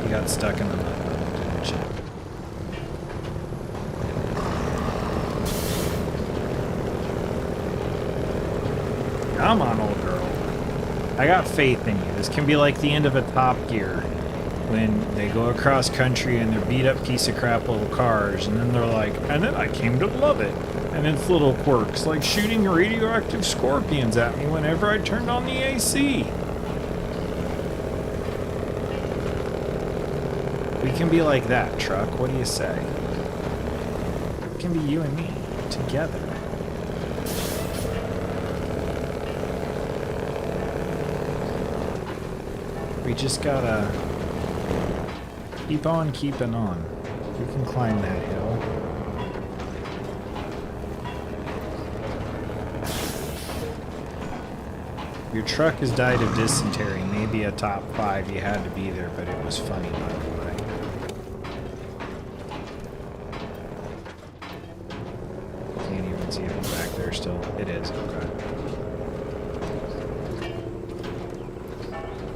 You got stuck in the mud, didn't you? Come on, old girl. I got faith in you. This can be like the end of a Top Gear. When they go across country and they're beat up piece of crap little cars, and then they're like, and then I came to love it. And it's little quirks, like shooting radioactive scorpions at me whenever I turned on the AC. We can be like that, truck. What do you say? It can be you and me, together. We just gotta keep on keeping on. We can climb that hill. Your truck has died of dysentery. Maybe a top 5. You had to be there, but it was funny, by the way. Can't even see if it's back there still. It is, okay.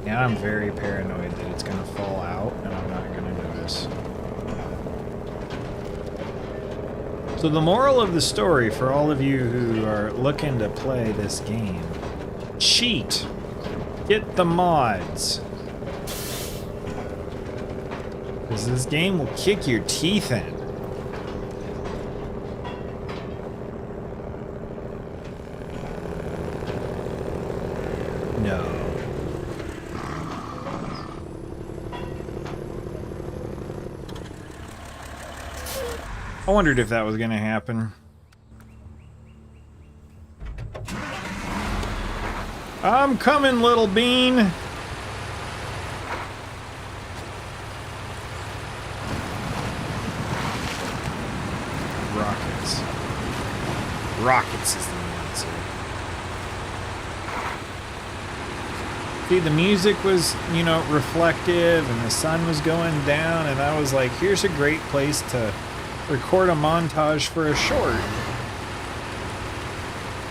Now I'm very paranoid that it's gonna fall out and I'm not gonna notice. So the moral of the story for all of you who are looking to play this game, cheat. Get the mods. Because this game will kick your teeth in. No. I wondered if that was going to happen. I'm coming, little bean. Rockets. Rockets is the answer. See, the music was, you know, reflective and the sun was going down, and I was like, here's a great place to record a montage for a short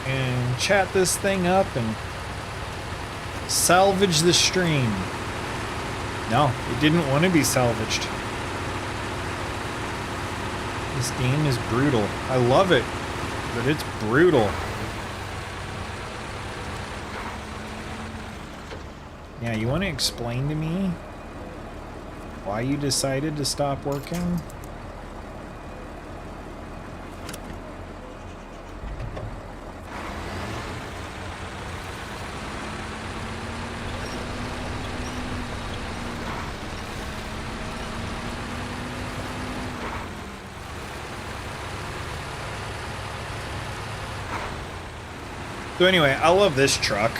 and chat this thing up and salvage the stream. No, it didn't want to be salvaged. This game is brutal. I love it, but it's brutal. Yeah, you want to explain to me why you decided to stop working? So anyway, I love this truck.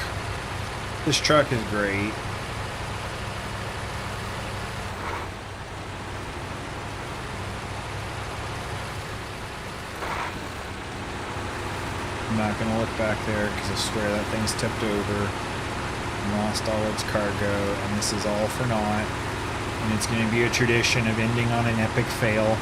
This truck is great. I'm not going to look back there because I swear that thing's tipped over and lost all its cargo, and this is all for naught. And it's going to be a tradition of ending on an epic fail.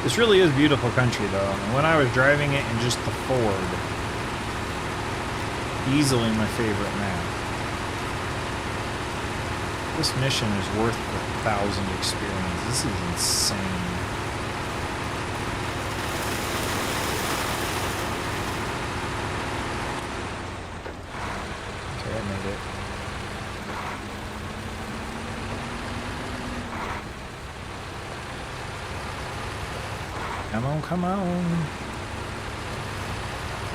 This really is beautiful country, though. And when I was driving it in just the Ford, easily my favorite map. This mission is worth 1,000 experience. This is insane. Okay, I made it. Come on, come on.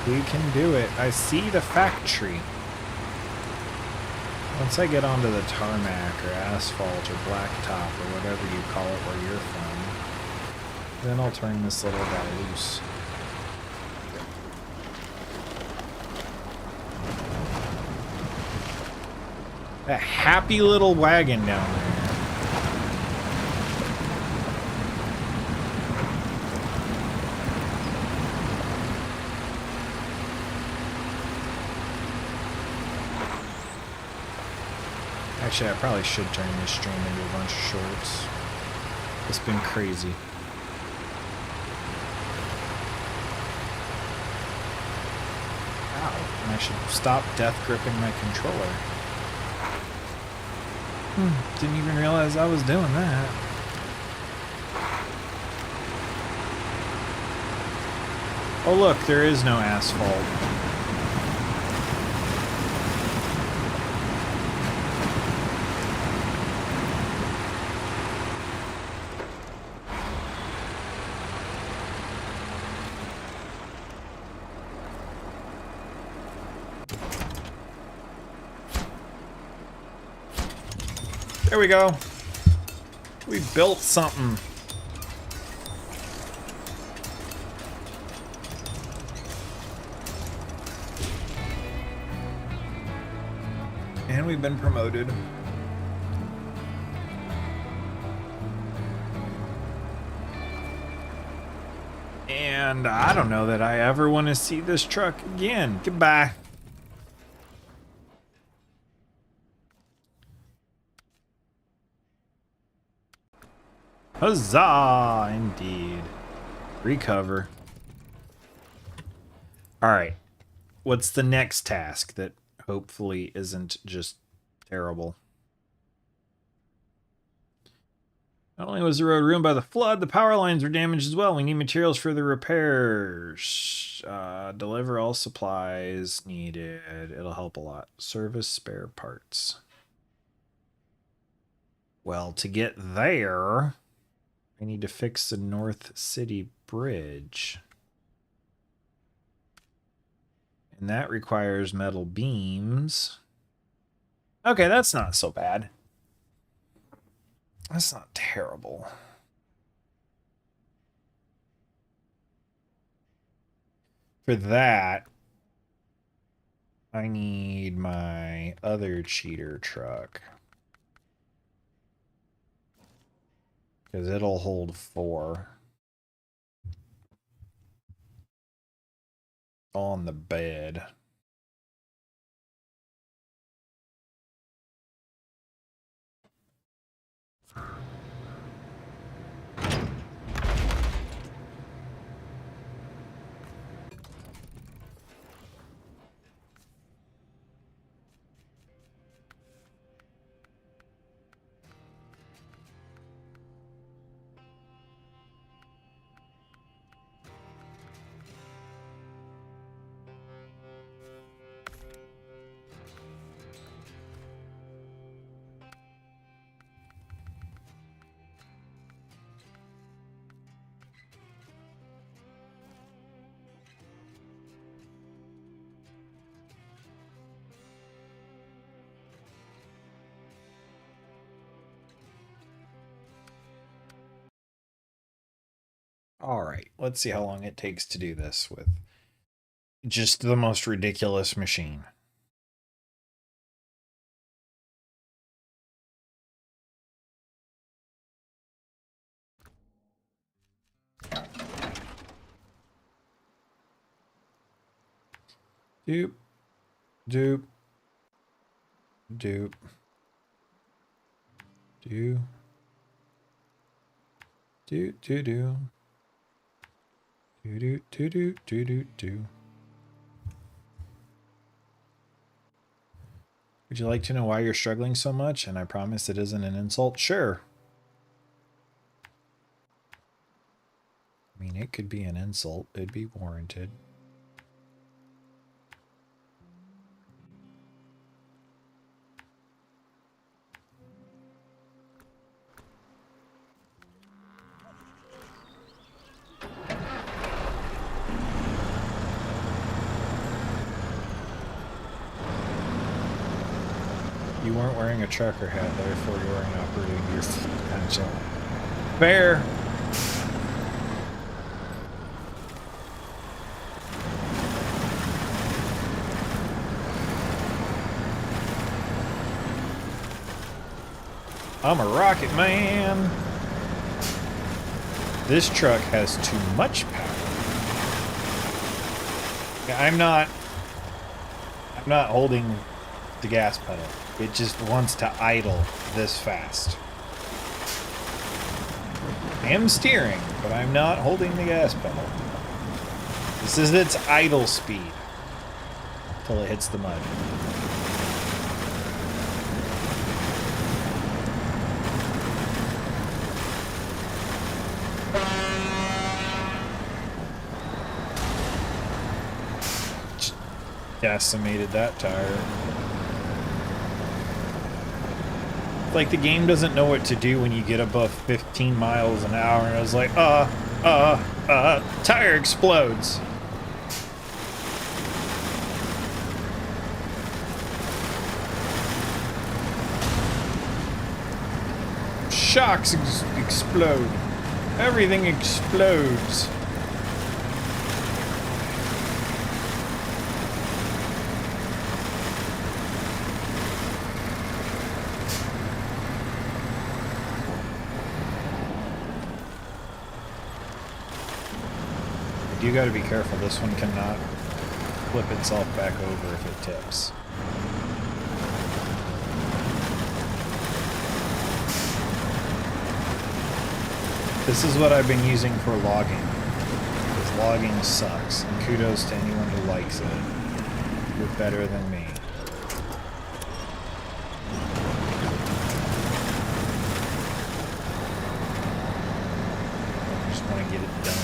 We can do it. I see the factory. Once I get onto the tarmac or asphalt or blacktop or whatever you call it where you're from, then I'll turn this little guy loose. That happy little wagon down there. Actually, I probably should turn this stream into a bunch of shorts. It's been crazy. Ow. And I should stop death gripping my controller. Didn't even realize I was doing that. Oh look, there is no asphalt. There we go. We built something. And we've been promoted. And I don't know that I ever want to see this truck again. Goodbye. Huzzah! Indeed. Recover. Alright. What's the next task that hopefully isn't just terrible? Not only was the road ruined by the flood, the power lines were damaged as well. We need materials for the repairs. Deliver all supplies needed. It'll help a lot. Service spare parts. Well, to get there, I need to fix the North City Bridge. And that requires metal beams. Okay, that's not so bad. That's not terrible. For that, I need my other cheater truck. Because it'll hold 4. On the bed. All right, let's see how long it takes to do this with just the most ridiculous machine. Doop, doop, doop, do, do, do, do. Do do do do do do do. Would you like to know why you're struggling so much? And I promise it isn't an insult. Sure. I mean, it could be an insult. It'd be warranted. You weren't wearing a trucker hat, therefore you weren't operating your full potential. Fair! I'm a rocket man! This truck has too much power. Yeah, I'm not holding the gas pedal. It just wants to idle this fast. I am steering, but I'm not holding the gas pedal. This is its idle speed until it hits the mud. Decimated that tire. Like the game doesn't know what to do when you get above 15 miles an hour, and it's like, tire explodes. Shocks explode. Everything explodes. You gotta be careful, this one cannot flip itself back over if it tips. This is what I've been using for logging, because logging sucks, and kudos to anyone who likes it. You're better than me. I just want to get it done.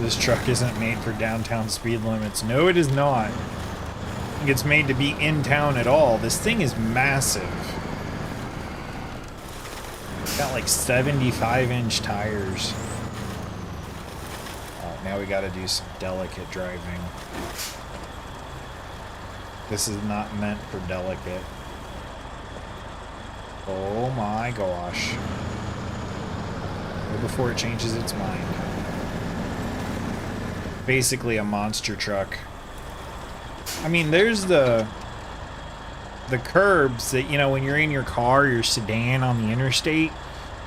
This truck isn't made for downtown speed limits. No, it is not. I think it's made to be in town at all. This thing is massive. It's got like 75-inch tires. Oh, now we gotta do some delicate driving. This is not meant for delicate. Oh my gosh. Way before it changes its mind. Basically a monster truck. I mean, there's the curbs that, you know, when you're in your car, your sedan on the interstate,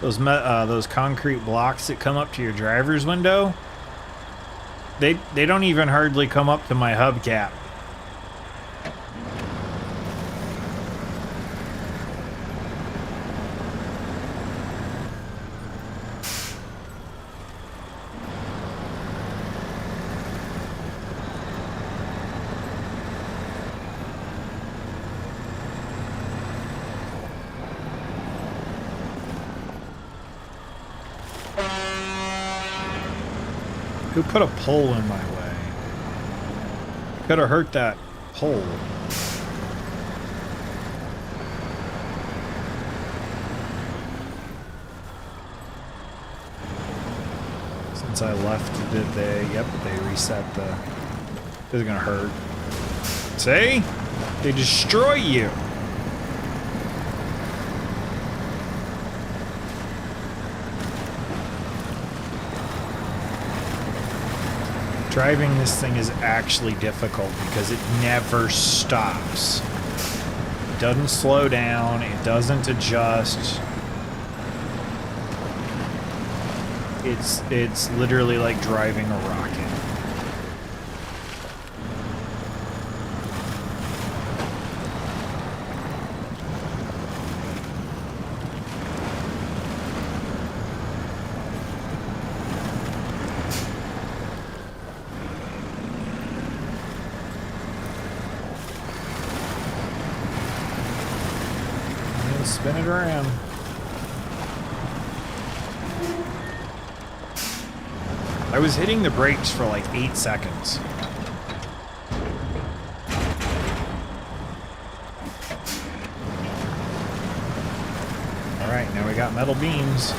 those concrete blocks that come up to your driver's window, they don't even hardly come up to my hubcap. Who put a pole in my way? Could have hurt that pole. Since I left, did they? Yep, they reset the... This is gonna hurt. See? They destroy you. Driving this thing is actually difficult because it never stops. It doesn't slow down, it doesn't adjust. It's literally like driving a rocket. Spin it around. I was hitting the brakes for like 8 seconds. Alright, now we got metal beams.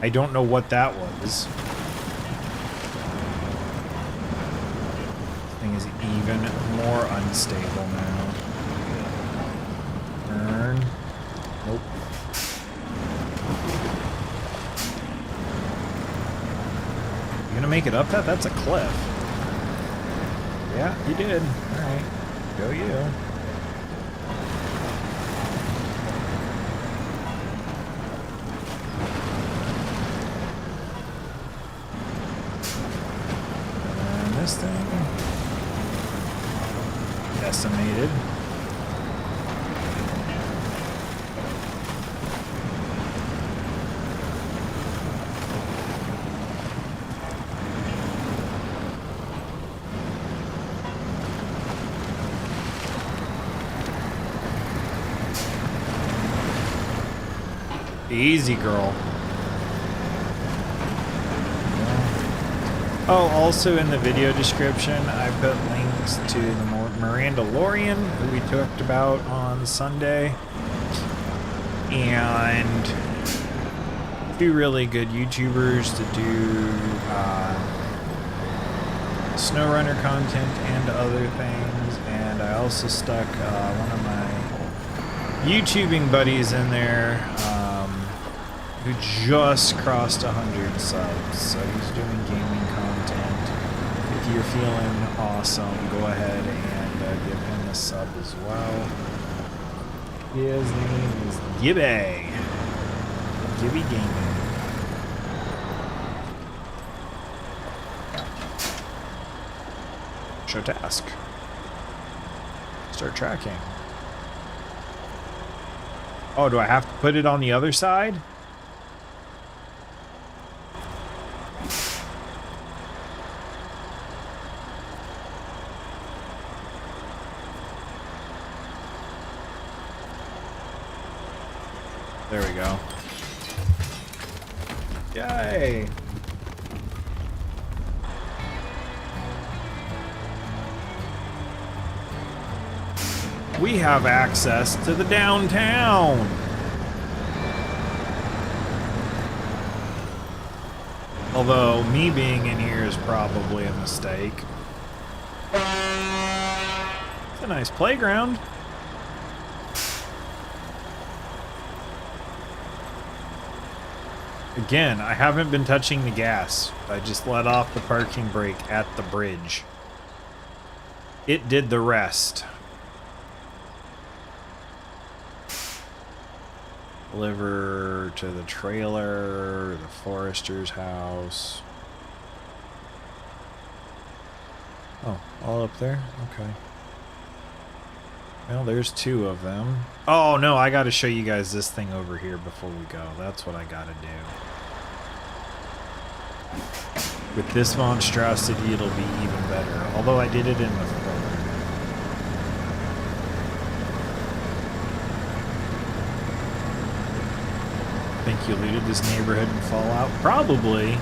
I don't know what that was. This thing is even more unstable now. Turn. Nope. You gonna make it up that? That's a cliff. Yeah, you did. Alright. Go you. And this thing. Decimated. Easy, girl. Oh, also in the video description, I put links to the Mirandalorian, who we talked about on Sunday, and two really good YouTubers to do SnowRunner content and other things. And I also stuck one of my YouTubing buddies in there, who just crossed 100 subs, so he's doing gaming content. If you're feeling awesome, go ahead and give him a sub as well. His name is Gibby. Gibby Gaming. Show task. Start tracking. Oh, do I have to put it on the other side? There we go. Yay! We have access to the downtown! Although, me being in here is probably a mistake. It's a nice playground. Again, I haven't been touching the gas. I just let off the parking brake at the bridge. It did the rest. Deliver to the trailer, the forester's house. Oh, all up there? Okay. Well, there's two of them. Oh, no, I gotta show you guys this thing over here before we go. That's what I gotta do. With this monstrosity, it'll be even better. Although I did it in the forward. Think you looted this neighborhood in Fallout? Probably.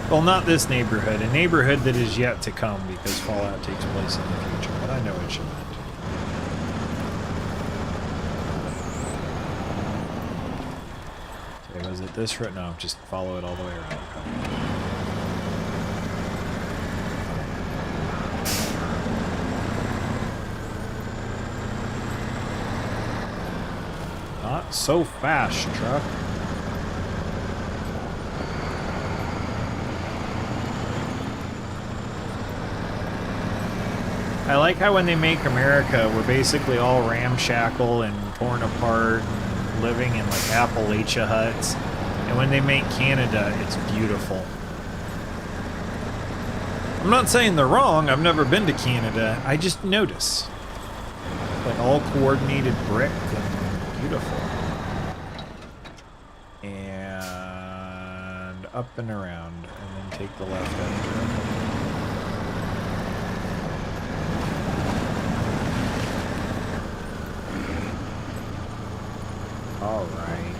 Well, not this neighborhood. A neighborhood that is yet to come, because Fallout takes place in the future. But I know what you meant. Okay, was it this right? No, just follow it all the way around. Okay. Not so fast, truck. I like how when they make America, we're basically all ramshackle and torn apart and living in like Appalachia huts. And when they make Canada, it's beautiful. I'm not saying they're wrong. I've never been to Canada. I just notice. Like all coordinated brick and beautiful. And up and around. And then take the left hand turn. All right.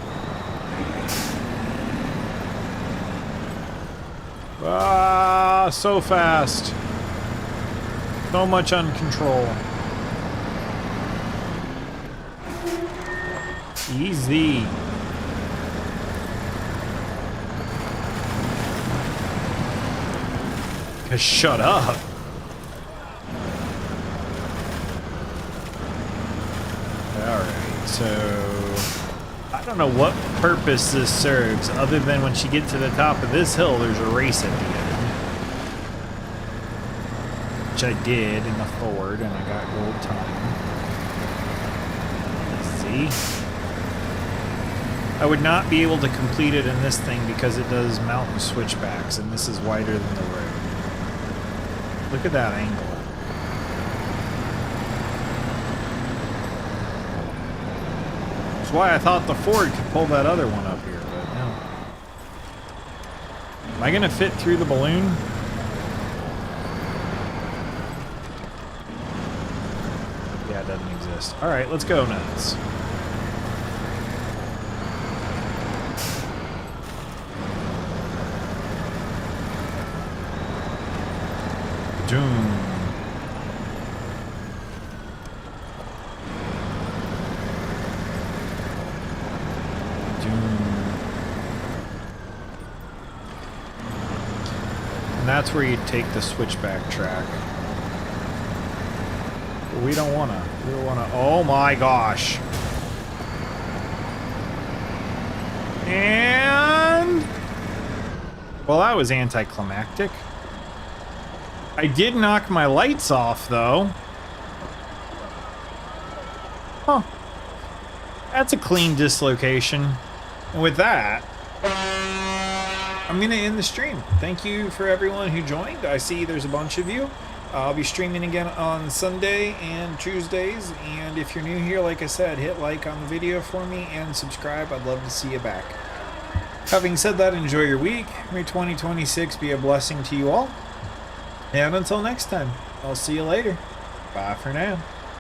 Ah, so fast. So much uncontrol. Easy. Shut up. Alright, so I don't know what purpose this serves other than when she gets to the top of this hill, there's a race at the end. Which I did in the Ford, and I got gold time. See? I would not be able to complete it in this thing because it does mountain switchbacks, and this is wider than the road. Look at that angle. That's why I thought the Ford could pull that other one up here, but no. Am I gonna fit through the balloon? Yeah, it doesn't exist. Alright, let's go nuts. Doom. And that's where you take the switchback track. But we don't wanna. We don't wanna. Oh my gosh. And well, that was anticlimactic. I did knock my lights off, though. Huh. That's a clean dislocation. And with that, I'm going to end the stream. Thank you for everyone who joined. I see there's a bunch of you. I'll be streaming again on Sunday and Tuesdays. And if you're new here, like I said, hit like on the video for me and subscribe. I'd love to see you back. Having said that, enjoy your week. May 2026 be a blessing to you all. And until next time, I'll see you later. Bye for now.